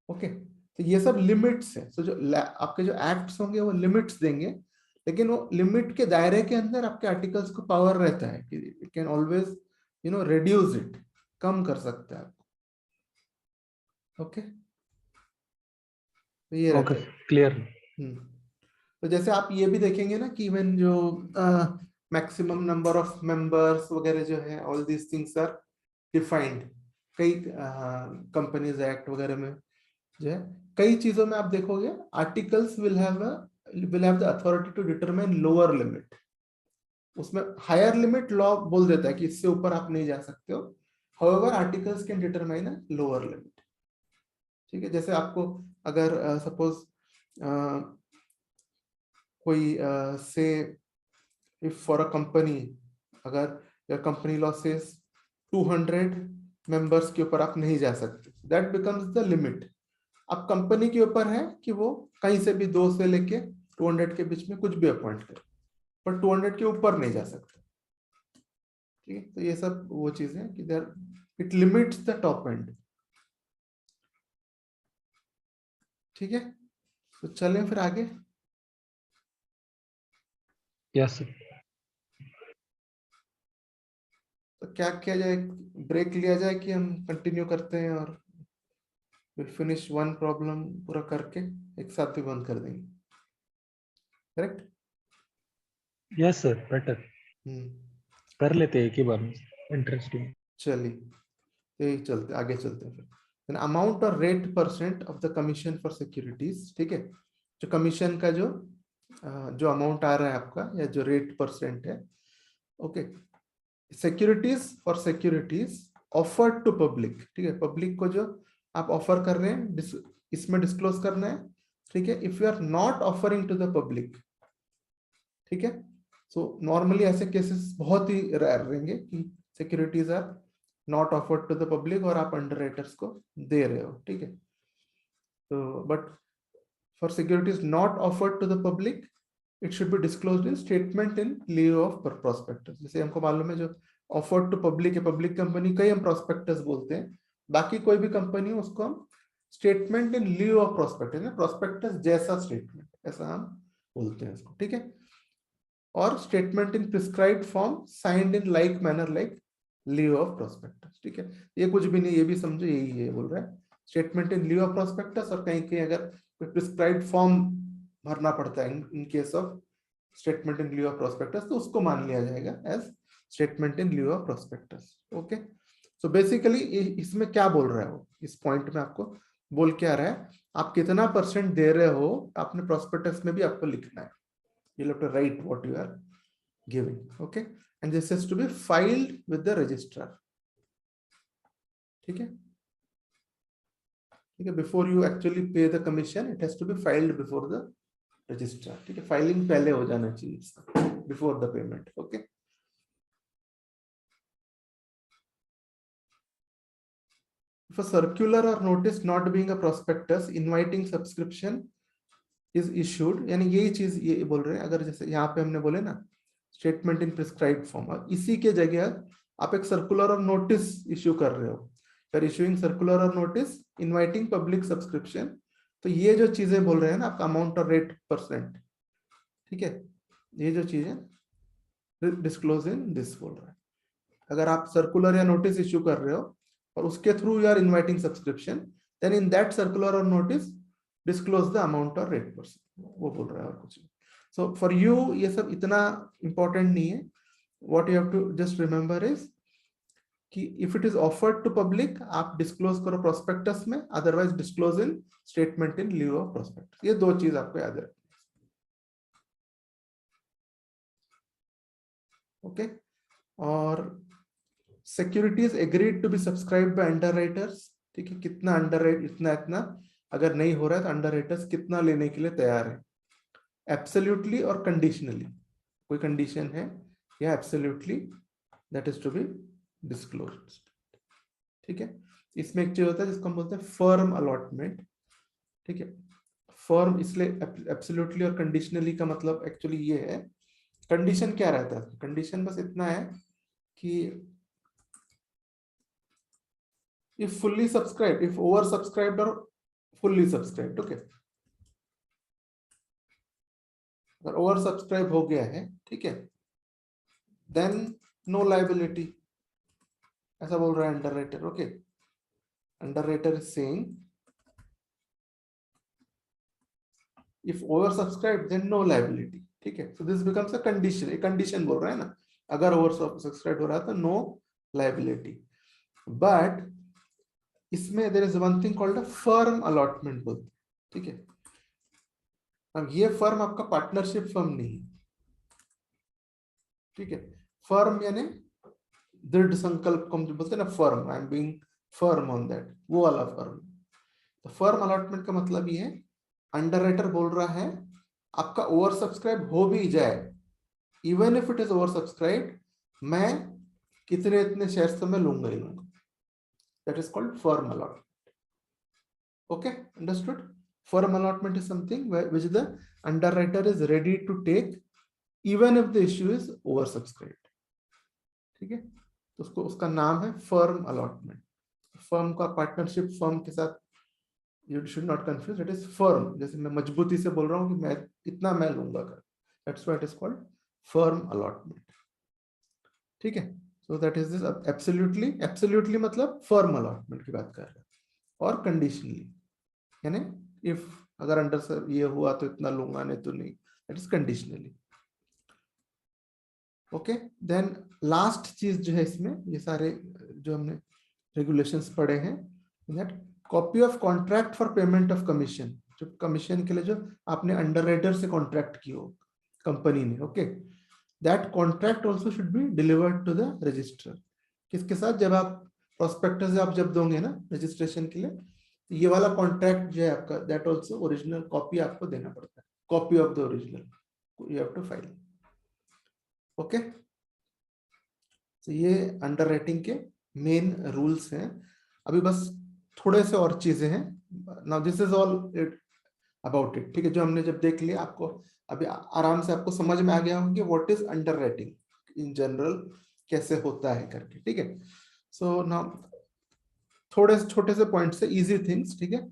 S1: ओके, तो ये सब लिमिट्स है. तो जो आपके जो एक्ट्स होंगे वो लिमिट्स देंगे, लेकिन वो लिमिट के दायरे के अंदर आपके आर्टिकल्स को पावर रहता है कि it can always reduce it, कम कर सकता है. ओके, तो ये रहता है.
S2: क्लियर.
S1: तो जैसे आप ये भी देखेंगे ना कि इवन जो मैक्सिमम नंबर ऑफ मेंबर्स वगैरह जो है, all these things are defined. कई कंपनीज एक्ट वगैरह में जो है, कई चीजों में आप देखोगे articles will have the authority to determine lower limit. उसमें हायर लिमिट लॉ बोल देता है कि इससे ऊपर आप नहीं जा सकते हो. However articles can determine a lower limit. ठीक है? जैसे आपको अगर सपोज कोई से इफ फॉर अ कंपनी, अगर your company law says 200 members के ऊपर आप नहीं जा सकते, दैट बिकम्स द लिमिट. अब कंपनी के ऊपर है कि वो कहीं से भी 2 से लेके 200 के बीच में कुछ भी अपॉइंट करे, पर 200 के ऊपर नहीं जा सकते. ठीक है? तो ये सब वो चीजें कि there it limits the top end. ठीक है? तो चलें फिर आगे.
S2: Yes sir.
S1: तो क्या किया जाए, ब्रेक लिया जाए कि हम कंटिन्यू करते हैं और विल फिनिश वन प्रॉब्लम पूरा करके एक साथ ही बंद कर देंगे? करेक्ट?
S2: यस सर, बेटर कर लेते हैं एक ही बार में. इंटरेस्टिंग.
S1: चलिए, यही चलते आगे चलते हैं फिर. अमाउंट और rate percent of the commission for securities. ठीक है? जो कमीशन का जो अमाउंट आ रहा है आपका, या जो रेट परसेंट है. Okay, securities for securities offered to public. ठीक है? पब्लिक को जो आप ऑफर कर रहे हैं, इसमें डिस्क्लोज करना है. ठीक है? If you are not offering to the public. ठीक है? सो नॉर्मली ऐसे केसेस बहुत ही रेयर रहेंगे कि securities are not offered to the public और आप अंडरराइटर्स को दे रहे हो. ठीक है? तो but for securities not offered to the public, it should be disclosed in statement in lieu of prospectus. जैसे हमको मालूम है जो ऑफर्ड टू पब्लिक है, पब्लिक कंपनी का ही हम प्रोस्पेक्टस बोलते हैं. बाकी कोई भी कंपनी हो उसको हम statement in lieu of prospectus, prospectus जैसा स्टेटमेंट, ऐसा हम बोलते हैं उसको. ठीक है? और statement in prescribed form signed in like manner like लिeu of prospectus. ठीक है? ये कुछ भी नहीं, ये भी समझो यही है बोल रहा है, statement in lieu of prospectus. और कहीं कहीं अगर प्रिस्क्राइब्ड फॉर्म भरना पड़ता है in case of statement in lieu of prospectus, तो उसको मान लिया जाएगा as statement in lieu of prospectus. Okay, so basically इसमें क्या बोल रहा है वो, इस पॉइंट में आपको बोल क्या रहा है, आप कितना % दे रहे हो अपने प्रोस्पेक्टस में भी आपको लिखना है। You have to write what you are giving. Okay, and this has to be filed with the registrar. ठीक है, ठीक है, before you actually pay the commission it has to be filed before the registrar. ठीक है, filing पहले हो जाना चाहिए before the payment. Okay, if a circular or notice not being a prospectus inviting subscription is issued, यानी यही चीज ये बोल रहे हैं, अगर जैसे यहाँ पे हमने बोले ना स्टेटमेंट इन प्रिस्क्राइब्ड फॉर्म, इसी के जगह आप एक सर्कुलर और नोटिस इश्यू कर रहे हो, फिर इश्यूइंग सर्कुलर और नोटिस इनवाइटिंग पब्लिक सब्सक्रिप्शन, तो ये जो चीजें बोल रहे हैं ना आपका अमाउंट और रेट %, ठीक है, ये जो चीज है डिस्क्लोज इन दिस बोल रहा है। अगर आप सर्कुलर या नोटिस इश्यू कर रहे हो और उसके through you are inviting subscription, then in that circular और नोटिस डिस्क्लोज द अमाउंट और रेट %, वो बोल रहा है और कुछ नहीं। सो फॉर यू ये सब इतना इंपॉर्टेंट नहीं है, what you have to just remember is कि if it is offered to public आप डिस्क्लोज करो प्रोस्पेक्टस में, otherwise disclose in statement in lieu of prospectus. ये दो चीज आपको याद रखनी है। ओके, और securities agreed to be subscribed by underwriters. ठीक है, कितना अंडरराइट, इतना इतना, अगर नहीं हो रहा है तो अंडरराइटर्स कितना लेने के लिए तैयार है, एब्सोल्युटली और कंडीशनली, कोई कंडीशन है या absolutely, that is to be disclosed. ठीक है, इसमें एक चीज होता है जिसको हम बोलते हैं फर्म अलॉटमेंट। ठीक है, फर्म इसलिए एब्सोल्युटली और कंडीशनली का मतलब एक्चुअली ये है, कंडीशन क्या रहता है, कंडीशन बस इतना है कि if fully subscribed, if over subscribed or fully subscribed। okay, अगर ओवर सब्सक्राइब हो गया है, ठीक है, देन नो लाइबिलिटी, ऐसा बोल रहा है underwriter. Okay, underwriter is saying if over subscribe then no liability. ठीक है, so this becomes a condition, एक कंडीशन बोल रहा है ना, अगर ओवर सब्सक्राइब हो रहा है तो नो लाइबिलिटी। बट इसमें there is one thing called a firm allotment बोलते हैं। ठीक है, अब ये फर्म आपका पार्टनरशिप फर्म नहीं, ठीक है, फर्म यानी दृढ़ संकल्प को हम जो बोलते हैं ना, firm, I am being firm on that, वो वाला फर्म। तो फर्म अलॉटमेंट का मतलब ये है, अंडरराइटर बोल रहा है आपका ओवर सब्सक्राइब हो भी जाए, even if it is over subscribe, मैं कितने इतने शेयर्स तो मैं लूंगा ही लूंगा, that is called firm allotment. Okay, understood? Firm allotment is something which the underwriter is ready to take even if the issue is over subscribed. ठीक है, तो उसको, उसका नाम है फर्म अलॉटमेंट। फर्म का पार्टनरशिप फर्म के साथ, you should not confuse, it is firm, जैसे मैं मजबूती से बोल रहा हूँ कि मैं इतना मैं लूंगा कर, that's why it is called firm allotment. ठीक है, so that is this absolutely, absolutely मतलब फर्म अलॉटमेंट की बात कर रहे हैं, और कंडीशनली यानी इफ अगर अंडर सर ये हुआ तो इतना लूंगा, नहीं तो नहीं, that is conditionally. Okay, then last चीज जो है इसमें, ये सारे जो हमने रेगुलेशंस पढ़े हैं, that copy of contract for payment of commission, जो कमीशन के लिए जो आपने अंडरराइटर से कॉन्ट्रैक्ट की हो कंपनी ने, okay, that contract also should be delivered to the registrar. किसके साथ, जब आप प्रोस्पेक्टस आप जब दोगे ना रजिस्ट्रेशन के लिए, ये वाला कॉन्ट्रैक्ट जो है आपका, दैट आल्सो ओरिजिनल कॉपी आपको देना पड़ता है, copy of the original you have to file. Okay, तो ये अंडरराइटिंग के मेन रूल्स हैं। अभी बस थोड़े से और चीजें हैं, now this is all it about it. ठीक है, जो हमने जब देख लिया, आपको अभी आराम से आपको समझ में आ गया होगा कि what is underwriting in general, कैसे होता है करके। ठीक है, सो नाउ थोड़े छोटे से पॉइंट से इजी थिंग्स। ठीक है,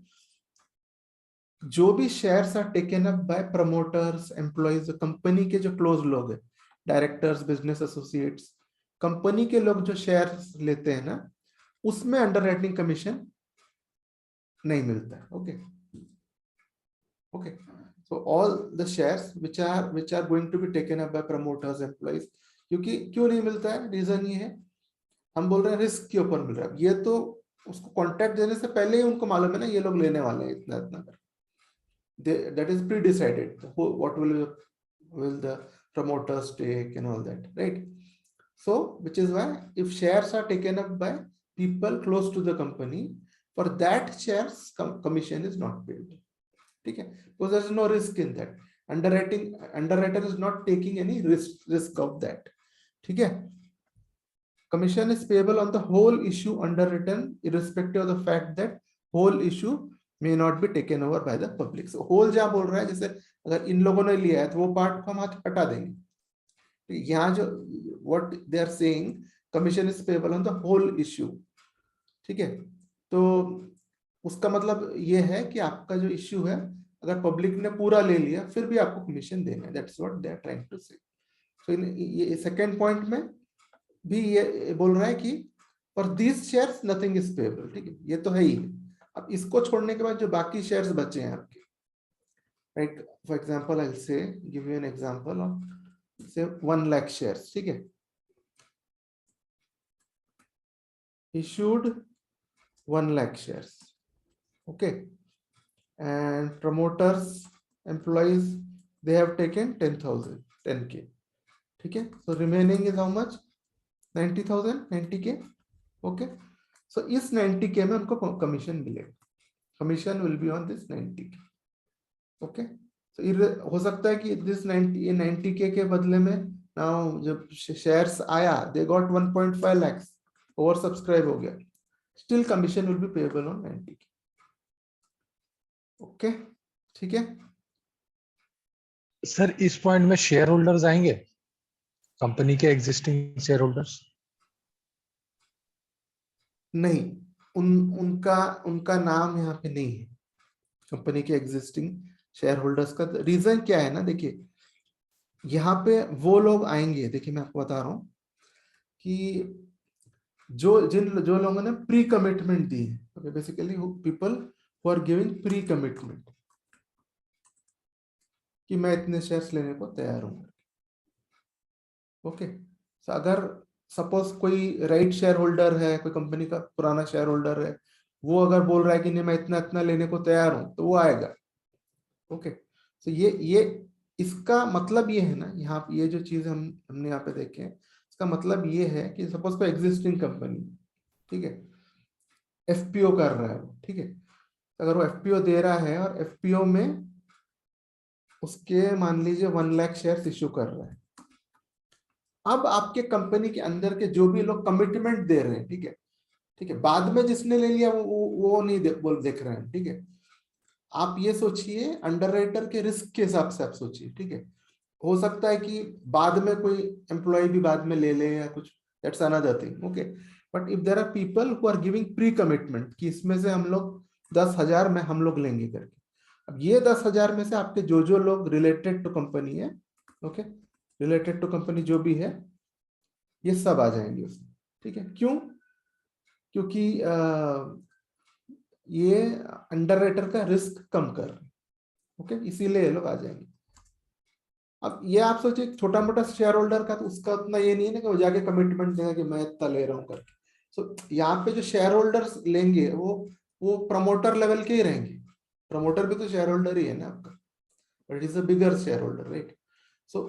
S1: जो भी shares are taken up by promoters, employees, company के जो क्लोज लोग हैं, डायरेक्टर्स, बिजनेस एसोसिएट्स, कंपनी के लोग जो शेयर्स लेते हैं ना, उसमें अंडरराइटिंग कमीशन नहीं मिलता है। Okay, okay, so all the shares which are going to be taken up by promoters, employees, क्योंकि क्यों नहीं मिलता है, रीजन ये है, हम बोल रहे हैं रिस्क के ऊपर मिल रहा है। ये तो उसको कॉन्ट्रैक्ट देने से पहले ही उनको मालूम है ना ये लोग लेने वाले हैं इतना इतना कर, that is pre-decided what will the promoters take and all that, right? So which is why if shares are taken up by people close to the company, for that shares commission is not paid. Okay, because there's no risk in that. Underwriter is not taking any risk of that. Okay, commission is payable on the whole issue underwritten irrespective of the fact that whole issue may not be taken over by the public. So whole जहां बोल रहा है, जैसे अगर इन लोगों ने लिया है तो वो पार्ट को हम हटा देंगे। तो यहाँ जो what they are saying commission is payable on the whole issue, ठीक है? तो उसका मतलब ये है कि आपका जो इश्यू है अगर पब्लिक ने पूरा ले लिया फिर भी आपको कमीशन देना है। That's what they are trying to say. So ये सेकंड पॉइंट में भी ये बोल रहा है कि for this shares nothing is payable, ठीक है, ये तो है ही। अब इसको छोड़ने के बाद जो बाकी शेयर्स बचे हैं आपके, right, for example I will से give you an example of से 1 लाख शेयर्स, ठीक है, issued 1 lakh shares, okay, and promoters employees they have taken 10,000 10k, ठीक है, so remaining is how much 90,000 90k, okay, so इस 90k में उनको commission मिलेगा, commission will be on this 90k, okay, so हो सकता है कि दिस 90k के बदले में नाउ जब शेयर्स आया they got 1.5 lakhs, over subscribe हो गया, still commission will be payable on 90k, okay, ठीक है।
S2: सर इस पॉइंट में शेयर होल्डर्स आएंगे, कंपनी के एग्जिस्टिंग शेयर होल्डर्स?
S1: नहीं, उनका नाम यहाँ पे नहीं है कंपनी के एग्जिस्टिंग शेयर होल्डर्स का। रीजन क्या है ना, देखिए यहाँ पे वो लोग आएंगे, देखिए मैं आपको बता रहा हूँ कि जो लोगों ने प्री कमिटमेंट दी है, basically people who are giving pre commitment कि मैं इतने शेयर्स लेने को तैयार हूँ, ओके, तो अगर सपोज कोई राइट शेयर होल्डर है, कोई कंपनी का पुराना शेयर होल्डर है, वो अगर बोल रहा है कि नहीं मैं इतना इतना लेने को तैयार हूं, तो वो आएगा, ओके, तो ये इसका मतलब ये है ना, यहाँ ये जो चीज हमने यहाँ पे देखे, इसका मतलब ये है कि सपोज कोई एग्जिस्टिंग कंपनी, ठीक है, एफपीओ कर रहा है, ठीक है, तो अगर वो एफपीओ दे रहा है और एफपीओ में उसके मान लीजिए 1 लाख शेयर्स इश्यू कर रहा है, अब आपके कंपनी के अंदर के जो भी लोग कमिटमेंट दे रहे हैं, ठीक है, ठीक है, बाद में जिसने ले लिया वो नहीं देख रहे हैं, ठीक है, आप ये सोचिए अंडरराइटर के रिस्क के हिसाब से आप सोचिए, ठीक है, हो सकता है कि बाद में कोई एम्प्लॉय भी बाद में ले ले या कुछ, that's another thing, okay, but if there are people who are giving pre commitment कि इसमें से हम लोग 10,000 में हम लोग लेंगे करके, अब ये 10,000 में से आपके जो लोग रिलेटेड टू कंपनी है, ओके, रिलेटेड टू कंपनी जो भी है, ये सब आ जाएंगे उसमें, ठीक है, क्यों, क्योंकि ये अंडरराइटर का रिस्क कम कर रहे हैं, ओके, इसीलिए ये लोग आ जाएंगे। अब ये आप सोचिए छोटा मोटा शेयर होल्डर का तो उसका उतना ये नहीं है ना कि वो जाके कमिटमेंट देगा कि मैं इतना ले रहा हूँ करके, सो यहाँ पे जो शेयर होल्डर्स लेंगे वो प्रमोटर लेवल के ही रहेंगे, प्रमोटर भी तो शेयर होल्डर ही है ना आपका, but is a bigger share holder, right, so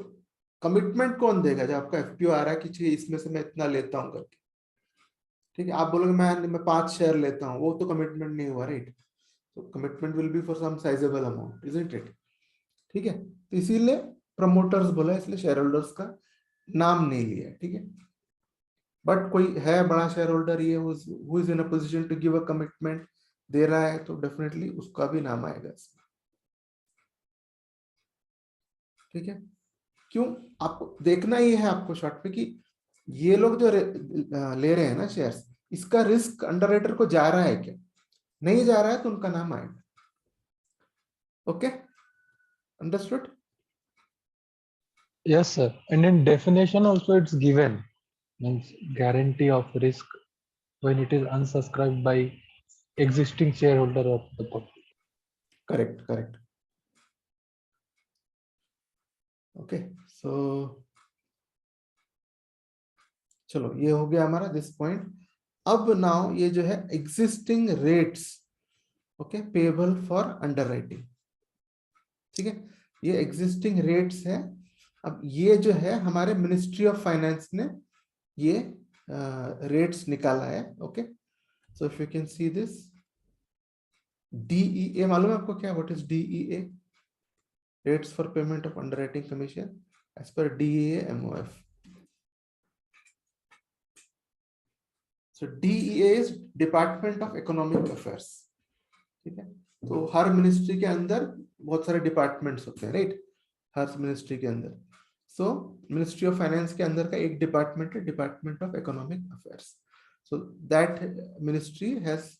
S1: commitment कौन देगा जब आपका एफपीओ आ रहा है कि इसमें से मैं इतना लेता हूँ करके, ठीक है, आप बोलोगे मैं 5 शेयर लेता हूँ, वो तो कमिटमेंट नहीं हुआ, राइट, तो commitment will be for some sizeable amount, isn't it, ठीक है, तो इसीलिए प्रमोटर्स बोला, इसलिए शेयर होल्डर्स का नाम नहीं लिया, ठीक है, बट कोई है बड़ा शेयर होल्डर ये who is in a position to give a commitment दे रहा है, तो डेफिनेटली उसका भी नाम आएगा इसमें, ठीक है, क्यों, आपको देखना ही है आपको शॉर्ट पे कि ये लोग जो ले रहे हैं ना शेयर्स, इसका रिस्क अंडरराइटर को जा रहा है क्या, नहीं जा रहा है तो उनका नाम आएगा, okay, understood?
S2: Yes, sir. And in definition also it's given, means guarantee of risk when it is unsubscribed by existing shareholder of the company.
S1: Correct. Okay, so चलो ये हो गया हमारा दिस पॉइंट। अब नाउ ये जो है existing rates, okay, payable for underwriting, ठीक है, ये एग्जिस्टिंग रेट्स है। अब ये जो है हमारे मिनिस्ट्री ऑफ फाइनेंस ने ये रेट्स निकाला है, okay. So if you can see this DEA, मालूम है आपको क्या, what is DEA? Rates for payment of underwriting commission as per DEA MOF। So DEA is department of economic affairs, ठीक है। तो हर मिनिस्ट्री के अंदर बहुत सारे डिपार्टमेंट्स होते हैं, राइट, हर मिनिस्ट्री के अंदर। सो मिनिस्ट्री ऑफ फाइनेंस के अंदर का एक डिपार्टमेंट है department of economic affairs. So that ministry has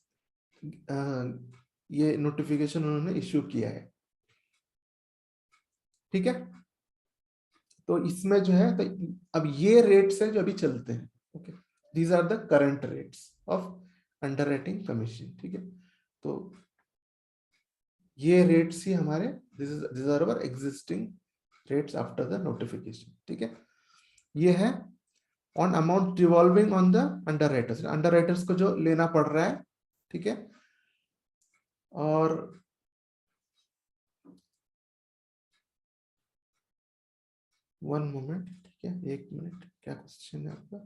S1: ये नोटिफिकेशन उन्होंने इश्यू किया है, ठीक है। तो इसमें जो है, तो अब ये रेट्स है जो अभी चलते हैं, okay, these are the current rates of underwriting commission, ठीक है। तो ये रेट्स ही हमारे, this are our existing rates after the notification, ठीक है। ये है on amount revolving on the underwriters, underwriters को जो लेना पड़ रहा है, ठीक है। और वन मोमेंट, ठीक है, एक मिनट, क्या क्वेश्चन है आपका?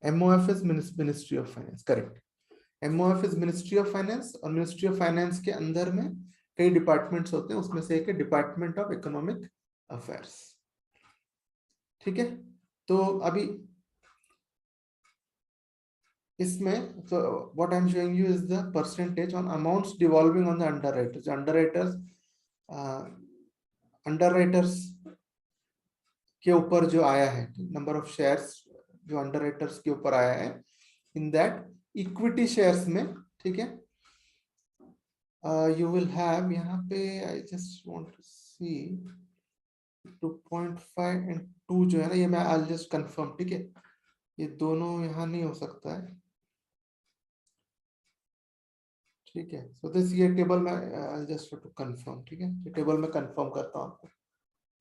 S1: MOF is ministry of finance, correct. MOF is ministry of finance, और मिनिस्ट्री ऑफ फाइनेंस के अंदर में कई डिपार्टमेंट्स होते हैं, उसमें से एक है डिपार्टमेंट ऑफ इकोनॉमिक अफेयर्स, ठीक है। तो अभी इसमें, तो what I am showing you is the percentage on amounts devolving on the underwriters. Underwriters के ऊपर जो आया है, नंबर ऑफ शेयर्स जो अंडरराइटर्स के ऊपर आया है, इन दैट इक्विटी शेयर्स में, ठीक है, यू विल हैव यहाँ पे, I just want to see 2.5 and 2 जो है ना, ये मैं आई जस्ट कंफर्म, ठीक है, ये दोनों यहाँ नहीं हो सकता है, ठीक है। सो दिस, ये टेबल में आई जस्ट टू कंफर्म, ठीक है, ये टेबल में कंफर्म करता हूँ आपको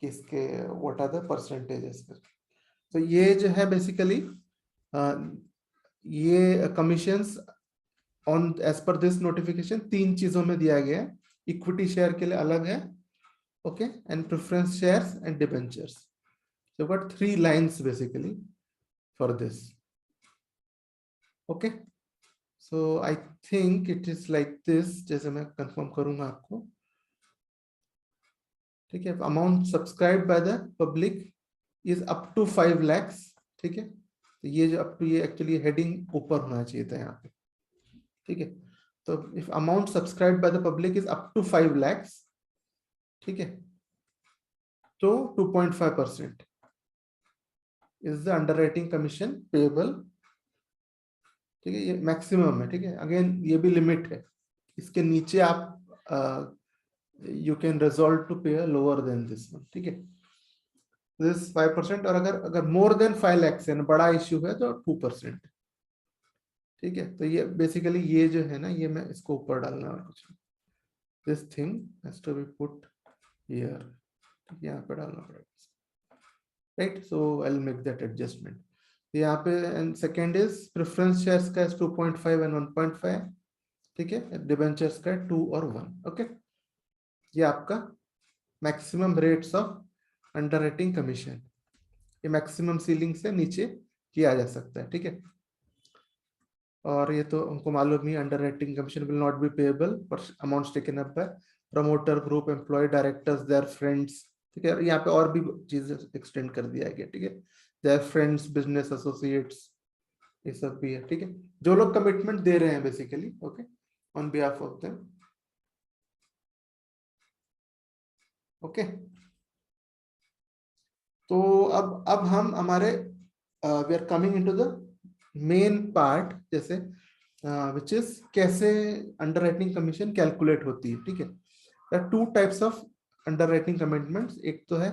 S1: किसके व्हाट आर द परसेंटेजेस। तो ये जो है बेसिकली ये commissions on as per this notification 3 चीजों में दिया गया है। इक्विटी शेयर के लिए अलग है, okay, and preference shares and debentures. So what 3 lines basically for this, okay. So I think it is like this, जैसे मैं कंफर्म करूंगा आपको, ठीक है। Amount subscribe by the public is up to 5 lakhs, ठीक है। तो ये जो अप टू, ये एक्चुअली हेडिंग ऊपर होना चाहिए था यहाँ पे, ठीक है। तो if amount subscribe by the public is up to 5 lakhs, ठीक है, तो 2.5% is the underwriting commission payable, ठीक है। ये मैक्सिमम है, ठीक है, अगेन ये भी लिमिट है, इसके नीचे आप यू कैन रिजॉल्व टू पे लोअर देन दिस वन, ठीक है, दिस 5%। और अगर मोर देन 5 lakhs है, बड़ा इश्यू है, तो 2%, ठीक है। तो ये बेसिकली ये जो है ना, ये मैं इसको ऊपर डालना और कुछ, this thing has to be put here, यहाँ पे डालना पड़ेगा, right. So I will make that adjustment यहाँ पे। And second is preference shares का 2.5 एंड 1.5, ठीक है, डिबेंचर्स का 2 और 1, ओके। ये आपका maximum rates of underwriting commission, ये मैक्सिमम सीलिंग से नीचे किया जा सकता है, ठीक है। और ये तो हमको मालूम ही, underwriting commission will not be payable for amounts taken up by promoter group employ directors their friends, ठीक है। यहाँ पे और भी चीजें एक्सटेंड कर दिया गया, ठीक है, देयर फ्रेंड्स, बिजनेस एसोसिएट्स, ये सब भी है, ठीक है, जो लोग कमिटमेंट दे रहे हैं basically, okay, on behalf of them, okay. तो अब हम हमारे we are coming into the main part, जैसे विच इज कैसे अंडरराइटिंग कमीशन कैलकुलेट होती है, ठीक है। There are 2 types of underwriting commitments, एक तो है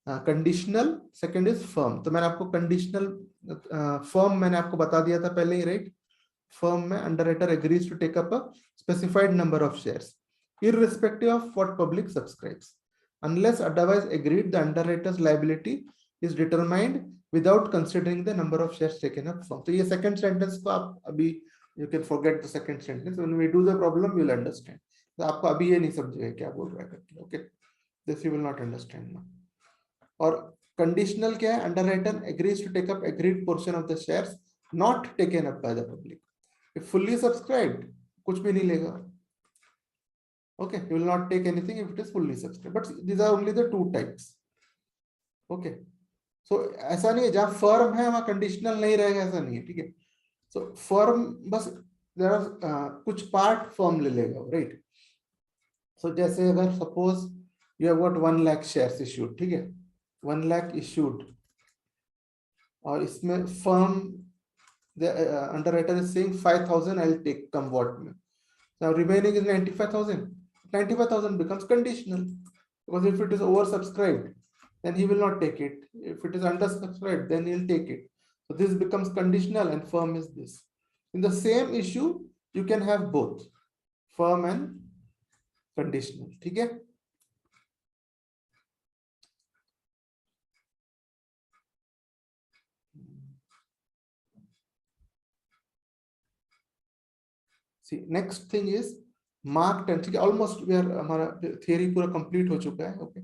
S1: कंडीशनल, सेकंड इज फर्म। तो मैंने आपको कंडीशनल, फर्म मैंने आपको बता दिया था पहले ही, राइट। फर्म में underwriter agrees to take up a specified number of shares irrespective of what public subscribes unless otherwise agreed, the underwriter's liability is determined without considering the number of shares taken up from. तो ये second sentence को आप अभी you can forget the second sentence. When we do the problem, you'll understand. तो आपको अभी ये नहीं समझेगा क्या बोल रहा है करके. Okay, this you will not understand now. और conditional क्या है? Underwriter agrees to take up agreed portion of the shares not taken up by the public. If fully subscribed, कुछ भी नहीं लेगा. Okay, you will not take anything if it is fully subscribed. But these are only the two types. Okay, so ऐसा नहीं है जहाँ firm है वहाँ conditional नहीं रहेगा, ऐसा नहीं है, ठीक है. So firm बस there are कुछ part firm ले लेगा, right? So जैसे अगर suppose you have got 1 lakh shares issued, ठीक है, 1 lakh issued, और इसमें firm the underwriter is saying 5,000 I'll take come what में. Now remaining is 95,000. 95,000 becomes conditional because if it is oversubscribed, then he will not take it. If it is undersubscribed, then he'll take it. So this becomes conditional and firm is this. In the same issue, you can have both firm and conditional. ठीक है? See, next thing is marked and ठीक है, almost we are हमारा theory पूरा complete हो चुका है. Okay,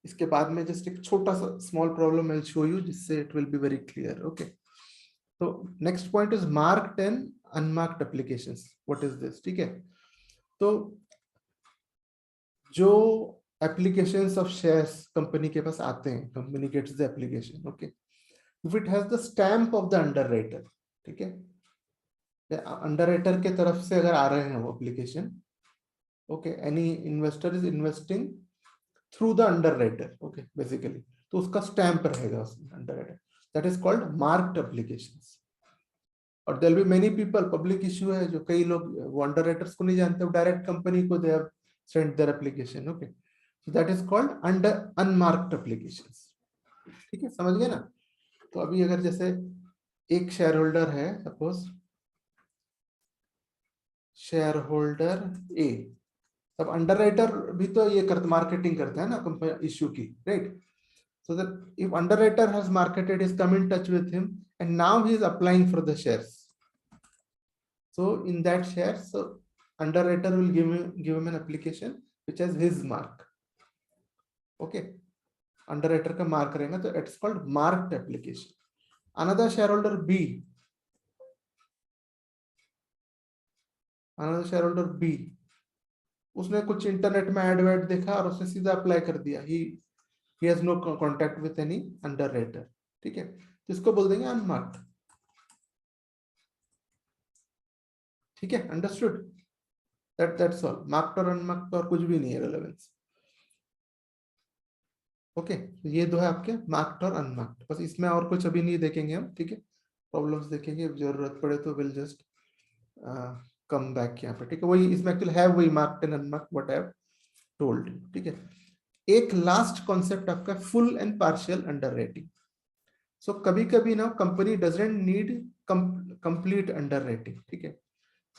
S1: इसके बाद में just एक छोटा सा small problem I'll show you जिससे it will be very clear. Okay, so next point is marked and unmarked applications. What is this? ठीक है, तो जो applications of shares company के पास आते हैं, company gets the application. Okay, if it has the stamp of the underwriter, ठीक है, underwriter के तरफ से अगर आ रहे हैं वो application, okay, any investor is investing through the underwriter, okay, basically, तो उसका स्टैंप रहेगा उसमें underwriter, that is called marked applications. और there will be many people, public issue है, जो कई लोग वो अंडरराइटर्स को नहीं जानते, वो डायरेक्ट कंपनी को they have sent their application. Okay, so that is called under unmarked applications. ठीक है, समझ गए ना? तो अभी अगर जैसे एक शेयर होल्डर है, सपोज शेयर होल्डर ए, तब अंडरराइटर भी तो ये करता, मार्केटिंग करता है ना कंपनी इश्यू की, right? So that if underwriter has marketed, is come in touch with him and now he is applying for the shares. So in that shares, underwriter will give him an application which has his mark. Okay, underwriter का mark रहेगा, तो it's called marked application. Another share holder B, another shareholder B, उसने कुछ internet में add वेड देखा और उसने सीधा अप्लाई कर दिया. he has no contact with any underwriter. ठीक है, तो इसको बोल देंगे अनमार्क्ड. ठीक है, अंडरस्टूड? that's all. मार्क्ड और अनमार्क्ड और कुछ भी नहीं है रेलेवेंस. ओके, ये दो है आपके, मार्क्ड और अनमार्क्ड. बस इसमें और कुछ अभी नहीं देखेंगे हम. ठीक है, प्रॉब्लम्स देखेंगे, जरूरत पड़े तो विल जस्ट कम बैक यहाँ पे. ठीक है, वही इसमें एक्चुअली है, वही marked and unmarked what I have told you. ठीक है, एक लास्ट कॉन्सेप्ट आपका full and partial underwriting. So कभी कभी ना company doesn't need complete underwriting. ठीक है,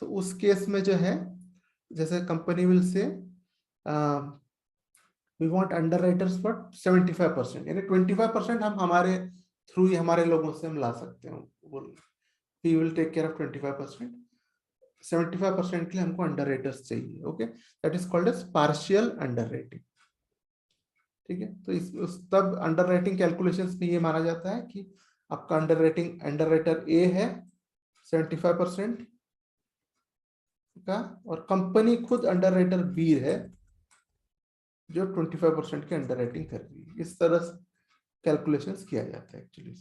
S1: तो उस केस में जो है, जैसे company will say we want underwriters for 75%, यानी 25% हम हमारे थ्रू ही, हमारे लोगों से हम ला सकते हैं. He will take care of 25%. 75% के लिए हमको अंडरराइटर्स चाहिए. Okay, that is called as partial underwriting. ठीक है, तो तब अंडरराइटिंग कैलकुलेशंस में ये माना जाता है कि आपका अंडरराइटर ए है 75% का, और कंपनी खुद अंडरराइटर बी है जो 25% की अंडरराइटिंग कर रही है. इस तरह से कैलकुलेशंस किया जाता है एक्चुअली.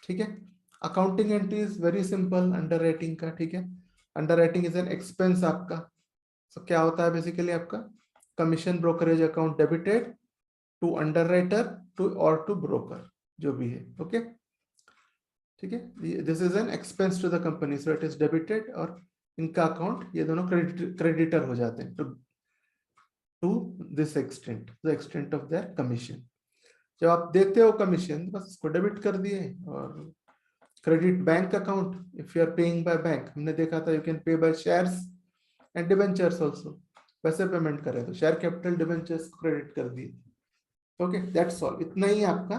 S1: ठीक है, accounting entry is very simple underwriting का. ठीक है, अंडरराइटिंग इज एन एक्सपेंस आपका. तो क्या होता है बेसिकली, आपका commission brokerage account debited to underwriter to और टू ब्रोकर, जो भी है. ओके, ठीक है, this is an expense to the company, so it is debited, और इनका अकाउंट, ये दोनों क्रेडिटर हो जाते हैं to this extent, the extent of their commission. जब आप देते हो कमीशन, बस इसको डेबिट कर दिए. और credit bank account, if you are paying by bank, हमने देखा था you can pay by shares and debentures also. वैसे पेमेंट करें तो शेयर कैपिटल डिबेंचर्स क्रेडिट कर दिए. ओके दैट्स ऑल, इतना ही आपका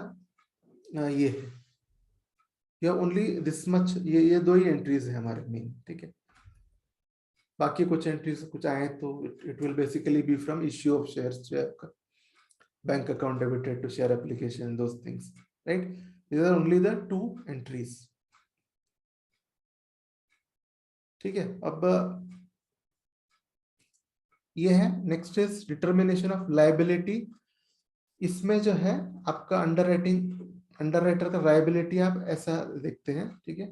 S1: ये है, ये ओनली दिस मच, ये दो ही एंट्रीज है हमारे मेन, ठीक है। बाकी कुछ एंट्रीज कुछ आए तो it will basically be from issue of shares, जो है आपका bank account debited to share application, those things, right. These are only the 2 entries, ठीक है। अब ये है, next is determination of liability. इसमें जो है आपका अंडरराइटर का लायबिलिटी आप ऐसा देखते हैं, ठीक है।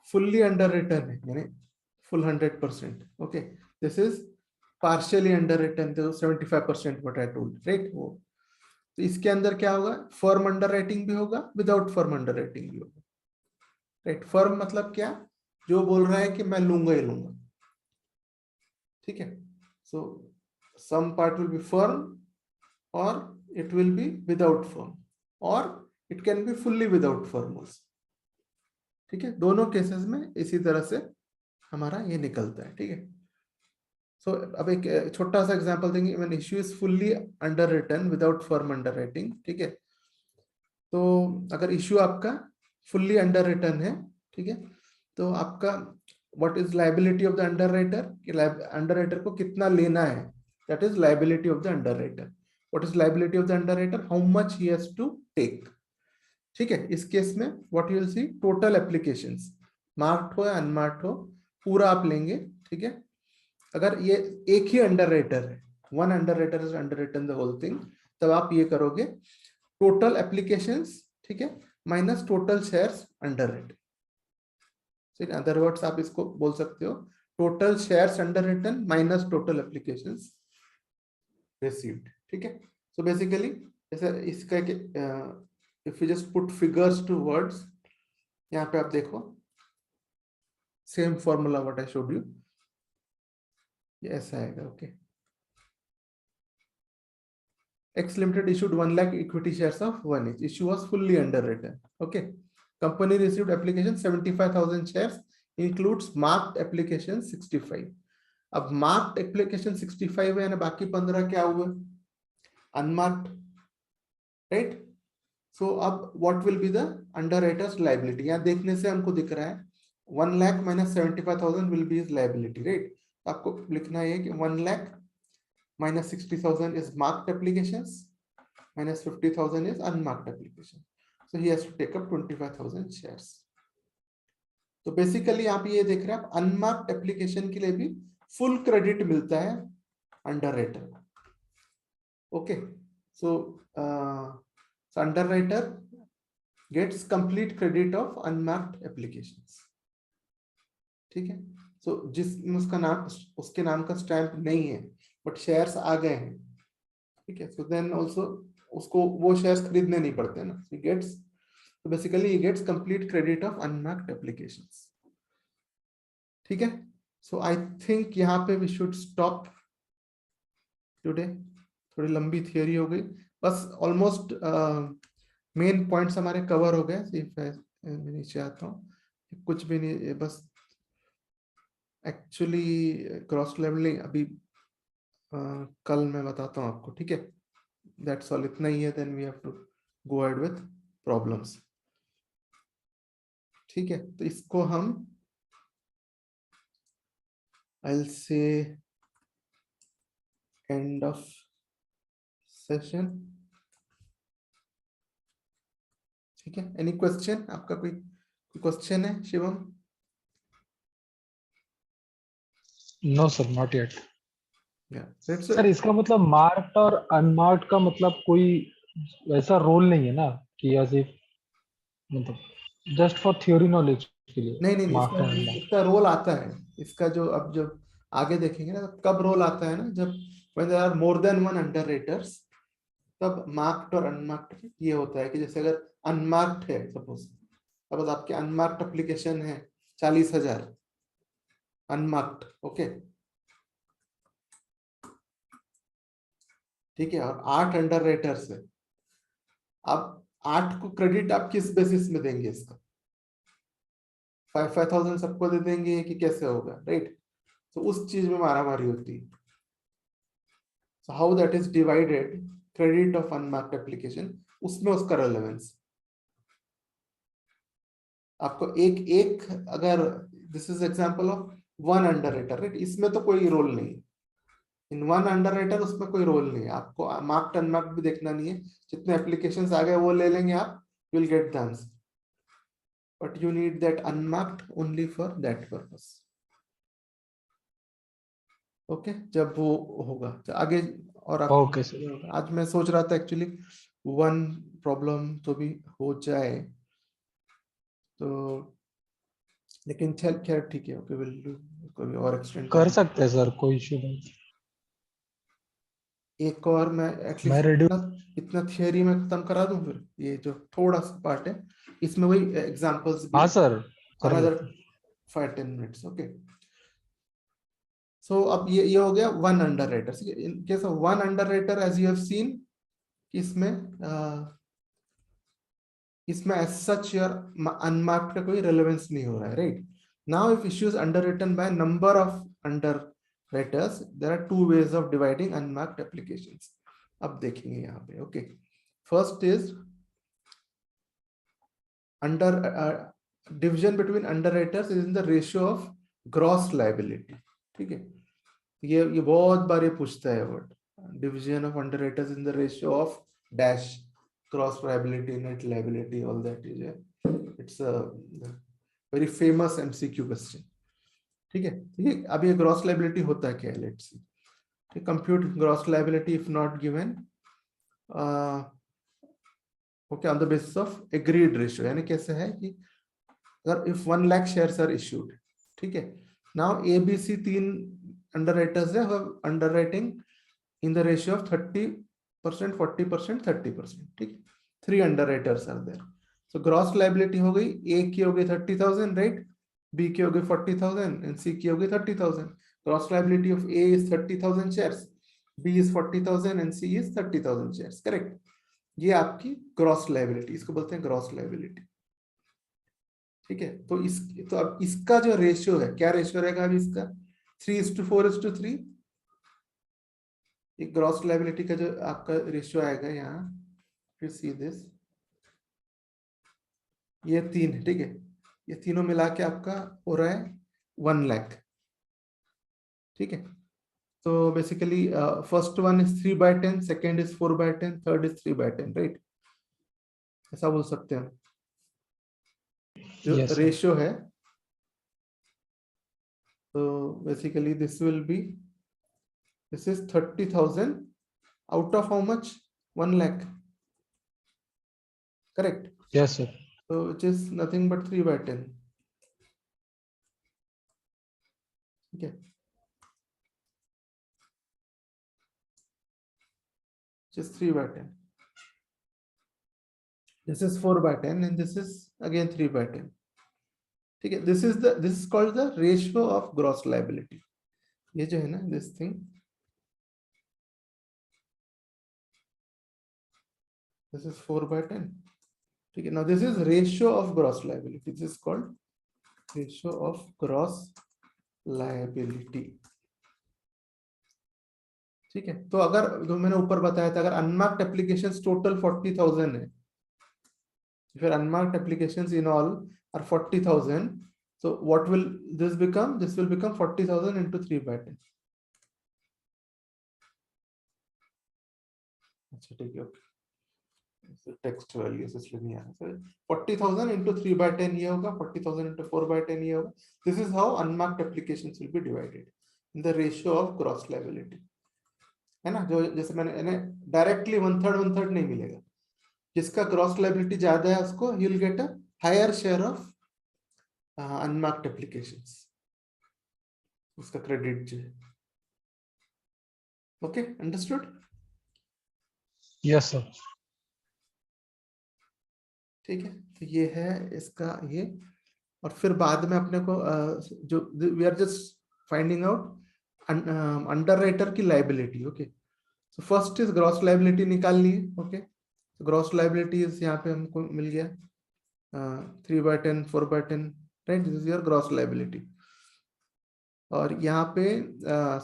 S1: फुल्ली अंडररिटन है, यानी full 100%, okay. This is partially underwritten, तो 75% व्हाट आई टोल्ड, राइट। वो तो इसके अंदर क्या होगा, फर्म अंडरराइटिंग भी होगा, विदाउट फर्म अंडरराइटिंग भी होगा, राइट। फर्म मतलब क्या, जो बोल रहा है कि मैं लूंगा ही लूंगा, ठीक है। So some part will be firm और it will be without firm, और it can be fully without firm also, ठीक है। दोनों केसेस में इसी तरह से हमारा ये निकलता है, ठीक है। सो अब एक छोटा सा एग्जांपल देंगे, when issue is fully underwritten without firm underwriting, ठीक है। तो अगर इश्यू आपका फुल्ली अंडररिटन है, ठीक है, तो आपका what is liability of the underwriter, कि अंडरराइटर को कितना लेना है, that is liability of the underwriter. What is liability of the underwriter, how much he has to take, ठीक है। इस केस में what you will see, total applications, marked हो या अनमार्क्ड हो, पूरा आप लेंगे, ठीक है। अगर ये एक ही अंडरराइटर है, one underwriter is underwritten the whole thing, तब आप ये करोगे टोटल एप्लीकेशंस, ठीक है, minus total shares underwritten. In other words आप इसको बोल सकते हो total shares underwritten minus total applications received, ठीक है। सो बेसिकली जैसे इसका if you just put figures to words, यहाँ पे आप देखो same formula what I showed you, ये ऐसा आएगा, okay. X Limited issued 1 lakh equity shares of 1 each. Issue was fully underwritten. Okay. Company received application 75,000 shares, includes marked application 65. अब marked application 65 है ना, बाकी 15 क्या हुए, unmarked, right? So अब what will be the underwriter's liability? यहाँ देखने से हमको दिख रहा है 1 lakh minus 75,000 will be his liability, right? आपको लिखना है कि 1 lakh minus 60,000 is marked applications, minus 50,000 is unmarked application. So he has to take up 25,000 shares. तो बेसिकली आप ये देख रहे हैं, आप अनमार्क्ड एप्लीकेशन के लिए भी फुल क्रेडिट मिलता है underwriter, okay. So underwriter gets complete credit of unmarked applications, ठीक है। सो जिसमें उसका नाम, उसके नाम का स्टैंप नहीं है बट शेयर्स आ गए हैं, ठीक है, सो देन आल्सो उसको वो शेयर्स खरीदने नहीं पड़ते ना, he gets, so basically he gets complete credit of unmarked applications, ठीक है। सो आई थिंक यहाँ पे we should stop today, थोड़ी लंबी थियरी हो गई, बस ऑलमोस्ट मेन पॉइंट्स हमारे कवर हो गए। मैं नीचे आता हूँ, कुछ भी नहीं, बस एक्चुअली क्रॉस लेवलिंग अभी कल मैं बताता हूँ आपको, ठीक है। दैट्स ऑल, इतना ही है, then we have to go ahead with problems, ठीक है। तो इसको हम I will say end of session, ठीक है। एनी क्वेश्चन, आपका कोई क्वेश्चन है Shivam?
S2: No sir, not yet.
S1: That's
S2: sir इसका मतलब मार्क्ड और अनमार्क्ड का मतलब कोई ऐसा रोल नहीं है ना, कि एज इफ मतलब जस्ट फॉर थ्योरी नॉलेज के लिए
S1: नहीं नहीं नहीं,
S2: मार्क्ड
S1: इसका
S2: एंड अनमार्क्ड।
S1: इसका रोल आता है, इसका जो अब जब आगे देखेंगे ना, कब रोल आता है ना, जब when there are more than one underwriters, तब मार्क्ड और अनमार्क्ड ये होता है कि जैसे अगर अनमार्क्ड है सपोज, अब आपके अनमार्क्ड एप्लीकेशन है 40,000 अनमार्क्ड, ओके, ठीक है, और 8 अंडरराइटर्स है। अब 8 को क्रेडिट आप किस बेसिस में देंगे, इसका 5,000 सबको दे देंगे कि कैसे होगा, राइट। तो उस चीज में मारामारी होती है, So how that is divided, credit of unmarked application, उसमें उसका relevance. आपको एक अगर this is example of one underwriter, right? इसमें तो कोई रोल नहीं, इन वन अंडरराइटर उसमें कोई रोल नहीं है, आपको मार्क्ड अनमार्क्ड भी देखना नहीं है, जितने एप्लीकेशंस आ गए वो ले लेंगे आप, you will get the answer, but you need that unmarked only for that purpose. Okay, जब वो होगा तो आगे और आपको
S2: ओके सर.
S1: आज मैं सोच रहा था एक्चुअली वन प्रॉब्लम तो भी हो जाए तो, लेकिन चल खैर ठीक है, ओके, विल डू कभी और एक्सटेंड
S2: कर सकते हैं सर, कोई इशू नहीं.
S1: एक और मैं
S2: मैं
S1: एटलीस्ट
S2: रेडी.
S1: इतना थियरी में खत्म करा दूं, फिर ये जो थोड़ा सा पार्ट है इसमें वही एग्जांपल्स भी
S2: हाँ सर, कर
S1: अनदर
S2: लेते हैं.
S1: 5-10 मिनट्स. ओके, सो अब ये हो गया one underwriter. In case of one underwriter as you have seen, इसमें इसमें एज सच योर अनमार्क्ड का कोई रेलेवेंस नहीं हो रहा है, right? Now if issues underwritten by number of underwriters, there are two ways of dividing unmarked applications. अब देखेंगे यहाँ पे. Okay, first is under division between underwriters is in the ratio of gross liability. ठीक है, ये बहुत बार ये पूछता है word, division of underwriters in the ratio of dash gross liability, net liability, all that is it's a very famous MCQ question. ठीक है, ये अब ये gross liability होता है क्या, let's see. ठीक, compute gross liability if not given okay on the basis of agreed ratio. यानी कैसे है कि अगर if 1 lakh shares are issued, ठीक है, now ABC 3 underwriters है underwriting in the ratio of 30%, 40%, 30%. ठीक है, 3 underwriters are there. So gross liability हो गई, A की हो गई 30,000, right? B की हो गई 40,000 and C की हो गई 30,000. Gross liability of A is 30,000 shares, B is 40,000 and C is 30,000 shares. Correct? ये आपकी gross liability, इसको बोलते हैं gross liability. ठीक है, तो अब इसका जो रेशियो है, क्या रेशियो रहेगा अभी इसका? 3:4:3. एक ग्रॉस लायबिलिटी का जो आपका रेशियो आएगा यहाँ, फिर सी दिस, ये 3 है. ठीक है, ये तीनों मिला के आपका हो रहा है 1 लाख. ठीक है, तो basically first one is 3/10, second is 4/10, third is 3/10, right? ऐसा बोल सकते हैं जो
S2: Yes, sir.
S1: रेशियो है. तो basically this will be, this is 30,000 out of how much? 1 lakh. Correct?
S2: Yes, sir.
S1: So which is nothing but 3/10. Okay. Just 3/10. This is 4/10 and this is again 3/10. Okay. This is called the ratio of gross liability. ये जो है ना, this thing, this is 4/10. Okay. Now this is ratio of gross liability. This is called ratio of gross liability. ठीक है, तो अगर जो मैंने ऊपर बताया था, अगर अनमार्क्ड एप्लीकेशंस टोटल 40,000 है, फिर unmarked applications in all are 40,000, so what will this become? This will become 40,000 into 3/10. अच्छा ठीक है, टेक्स्ट वैल्यू इसलिए नहीं आ रहा. 40,000 into 3/10 ये होगा, 40,000 into 4/10 ये होगा. This is how unmarked applications will be divided in the ratio of gross liability. है ना, जो जैसे मैंने डायरेक्टली 1/3 नहीं मिलेगा. जिसका ग्रॉस लायबिलिटी ज्यादा है उसको ही will get a higher share of unmarked applications, उसका क्रेडिट जो है. Okay, understood?
S2: Yes, sir.
S1: ठीक है, तो ये है इसका ये. और फिर बाद में अपने को जो we are just finding out underwriter की liability. Okay, so first is gross liability निकाल ली. ओके, तो ग्रॉस लायबिलिटी इज यहाँ पे हमको मिल गया 3/10, 4/10, right? This is your gross liability. और यहाँ पे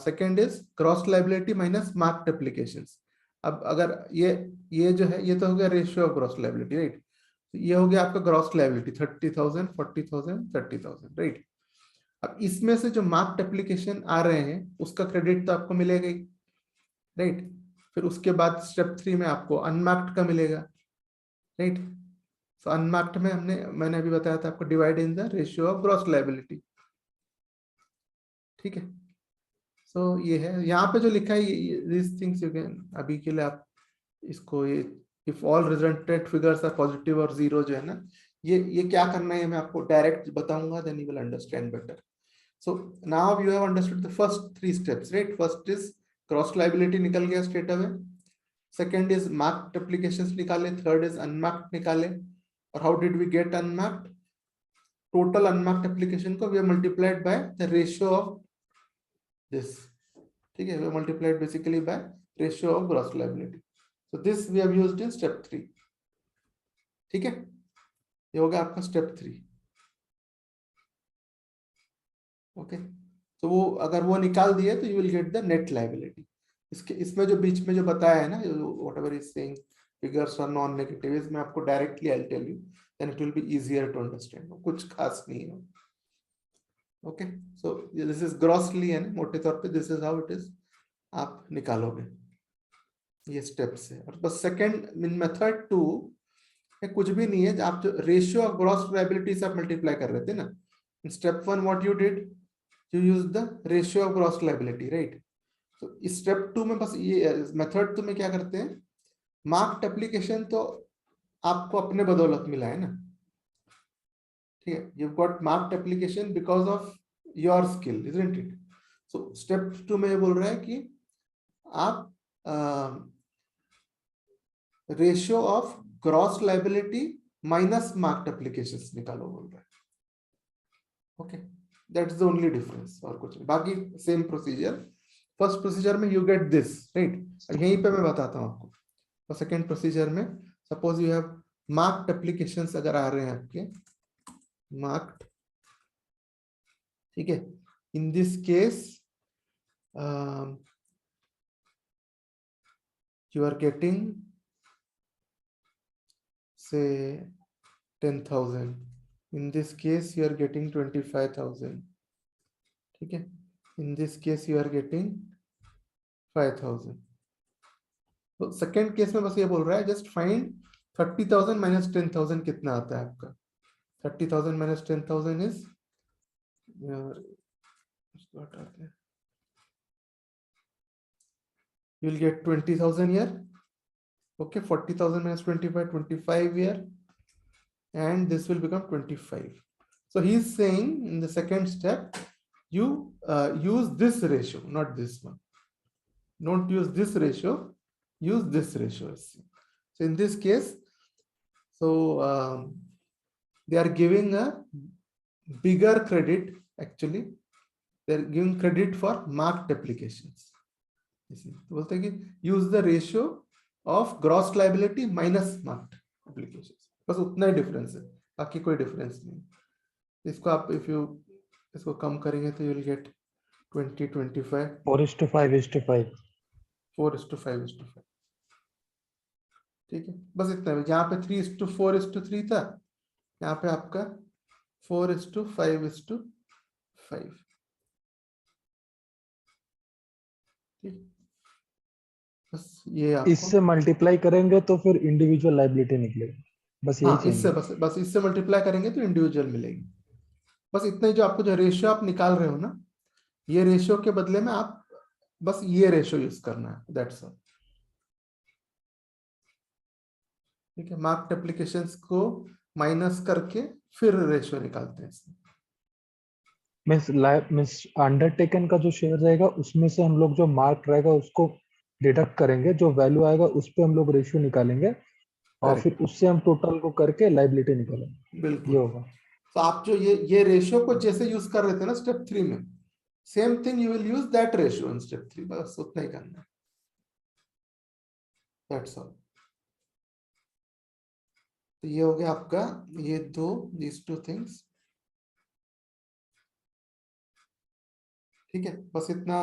S1: second is cross liability minus marked applications. अब अगर ये जो है ये तो हो गया ratio of gross liability, right. ये हो गया आपका ग्रॉस लायबिलिटी 30,000, 40,000, 30,000, राइट। अब इसमें से जो मार्क्ड एप्लीकेशन आ रहे हैं उसका क्रेडिट तो आपको मिलेगा ही, राइट। फिर उसके बाद स्टेप 3 में आपको अनमार्क्ड का मिलेगा, राइट। तो अनमार्क्ड में मैंने अभी बताया था आपको divide in the ratio of gross liability, ठीक है। सो ये है यहाँ पे जो लिखा है दिस थिंग्स यू कैन, अभी के लिए आप इसको ये if all resultant figures are positive और जीरो जो है ना, ये क्या करना है मैं आपको डायरेक्ट बताऊंगा, then you will understand better. So now you have understood the first 3 steps, right? First is cross liability निकल गया straight away. Second is marked applications निकाले. Third is unmarked निकाले. और how did we get unmarked? Total unmarked application को we have multiplied by the ratio of this. ठीक है? We have multiplied basically by ratio of gross liability. So this we have used in step 3. ठीक है? ये हो गया आपका step 3. Okay, तो वो अगर वो निकाल दिए तो you will get the net liability. इसमें जो बीच में जो बताया है ना, whatever is saying figures are non negative, इसमें आपको directly I will tell you, then it will be easier to understand, कुछ खास नहीं है। Okay, so this is grossly है ना, मोटे तौर पे this is how it is, आप निकालोगे ये स्टेप्स है। और बस सेकंड इन मेथड 2 कुछ भी नहीं है, आप जो रेशियो ऑफ ग्रॉस लायबिलिटी से आप मल्टीप्लाई कर रहे थे ना, in step 1 what you did, you use the ratio of gross liability, right? So step 2 में बस ये मेथड 2 में क्या करते हैं, मार्क्ड एप्लीकेशन तो आपको अपने बदौलत मिला है ना, ठीक है, you've got marked application because of your skill, isn't it? So step 2 में ये बोल रहा है कि आप ratio of gross liability minus marked applications निकालो बोल रहा है। Okay, that's the only difference, और कुछ नहीं, बाकी सेम प्रोसीजर। फर्स्ट प्रोसीजर में यू गेट दिस, राइट, यहीं पे मैं बताता हूँ आपको। और सेकंड प्रोसीजर में suppose you have marked applications अगर आ रहे हैं आपके मार्क्ड, ठीक है, in this case you are getting say 10,000, in this case you are getting 25,000, ठीक है, in this case you are getting 5,000। तो सेकेंड केस में बस ये बोल रहा है जस्ट फाइंड 30,000 माइनस 10,000 कितना आता है आपका। 30,000 minus 10,000 is you will get 20,000 here, okay, 40,000 minus 25 here, and this will become 25. So he is saying in the second step, you use this ratio, not this one. Don't use this ratio, use this ratio. So in this case, so they are giving a bigger credit, actually. They are giving credit for marked applications. तो बोलते हैं कि use the ratio of gross liability minus marked applications, बस उतना ही difference है, बाकी कोई difference नहीं। इसको आप इफ यू इसको कम करेंगे तो यू विल गेट 20, 25,
S2: 4:5:5
S1: 4:5:5, ठीक है, बस इतना है। यहाँ पे 3:4:3 था, यहाँ पे आपका 4:5:5, ठीक, बस ये आपको
S2: इससे मल्टीप्लाई करेंगे तो फिर इंडिविजुअल लायबिलिटी निकलेगी, बस यही
S1: हाँ, इससे
S2: चाहिए।
S1: बस इससे मल्टीप्लाई करेंगे तो इंडिविजुअल मिलेगी। बस इतना ही, जो आपको जो रेशियो आप निकाल रहे हो ना, ये रेशियो के बदले में आप बस ये रेशियो यूज करना है, दैट्स ऑल, ठीक है। मार्क्ड एप्लीकेशंस को माइनस करके फिर रेशियो निकालते हैं इसमें।
S2: मीन्स अंडरटेकन का जो शेयर रहेगा उसमें से हम लोग जो मार्क रहेगा उसको डिडक्ट करेंगे, जो वैल्यू आएगा उस पे हम लोग रेशियो निकालेंगे और फिर उससे हम टोटल को करके लायबिलिटी निकालेंगे,
S1: बिल्कुल।
S2: ये होगा।
S1: तो आप जो ये रेशियो को जैसे यूज कर रहे थे ना स्टेप 3 में, same thing you will use that ratio in step 3, बस उतना ही करना है, दैट्स ऑल। तो ये हो गया आपका ये दीज टू थिंग्स, ठीक है, बस इतना,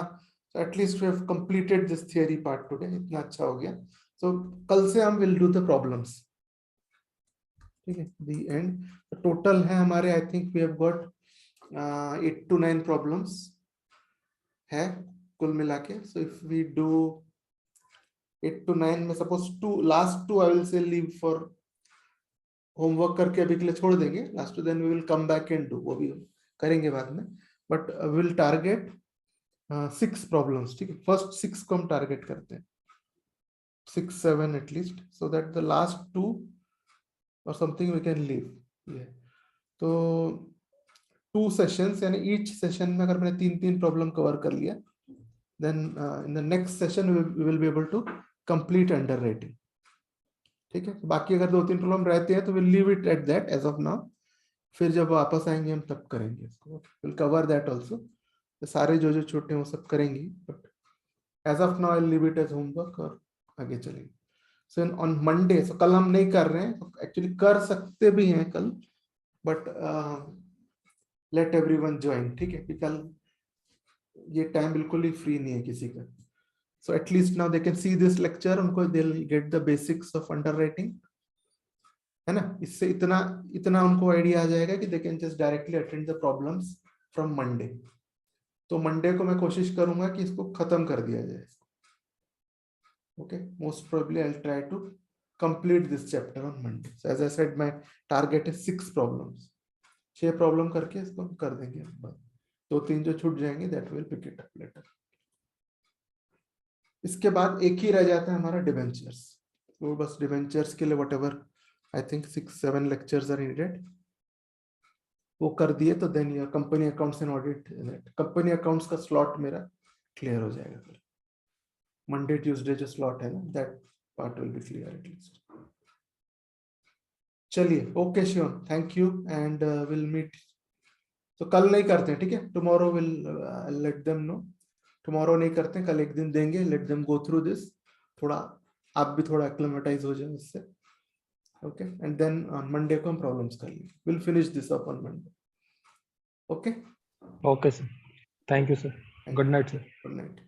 S1: at least we have completed this theory part today, इतना अच्छा हो गया। सो कल से हम विल डू द प्रॉब्लम्स, ठीक है, द एंड टोटल है हमारे, I think we have got 8 to 9 problems है कुल मिला के। So if we do 8 to 9 में suppose last two I will say leave for homework करके अभी के लिए छोड़ देंगे, last two then we will come back and do, वो भी करेंगे बाद में, बट विल टारगेट 6 प्रॉब्लम्स, ठीक है, फर्स्ट 6 को हम टारगेट करते हैं, 6 7 at least, so that the last 2 और समथिंग वी कैन लीव। ये तो 2 सेशंस, यानी ईच सेशन में अगर मैंने 3 प्रॉब्लम कवर कर लिया, then in the next session we will be able to complete underwriting, ठीक है। बाकी अगर 2-3 प्रॉब्लम रहते हैं तो will leave it at that as of now, फिर जब वापस आएंगे हम तब करेंगे इसको, विल कवर दैट आल्सो, सारे जो छोटे हैं वो सब करेंगे, but as of now I leave it as homework और आगे चलेंगे। सो ऑन मंडे, सो कल हम नहीं कर रहे हैं, एक्चुअली कर सकते भी हैं कल, बट लेट एवरीवन ज्वाइन, ठीक है, कल ये टाइम बिल्कुल ही फ्री नहीं है किसी का। So at least now they can see this lecture, उनको they will get the basics of underwriting, है ना, इससे इतना इतना उनको आइडिया आ जाएगा कि they can just directly attend the problems from Monday. तो मंडे को मैं कोशिश करूंगा कि इसको खत्म कर दिया जाए, okay, most probably I will try to complete this chapter on Monday. So as I said my target is 6 problems, 6 problem करके इसको कर देंगे, बस 2-3 जो छूट जाएंगे that will pick it up later. इसके बाद एक ही रह जाता है हमारा डिबेंचर्स, तो बस डिबेंचर्स के लिए whatever I think 6-7 lectures are needed, वो कर दिए तो then your company accounts and audit, company accounts का स्लॉट मेरा क्लियर हो जाएगा, फिर मंडे ट्यूसडे जो स्लॉट है ना, that part will be clear at least. चलिए, okay sure, thank you and will meet. तो कल नहीं करते हैं, ठीक है, tomorrow will let them know, tomorrow नहीं करते, कल एक दिन देंगे, let them go through this, थोड़ा आप भी थोड़ा एक्लेमेटाइज हो जाए इससे, okay, and then on Monday को हम प्रॉब्लम्स कर लेंगे, will finish this up on Monday, okay.
S2: Okay sir, thank you sir, good night sir.
S1: Good night.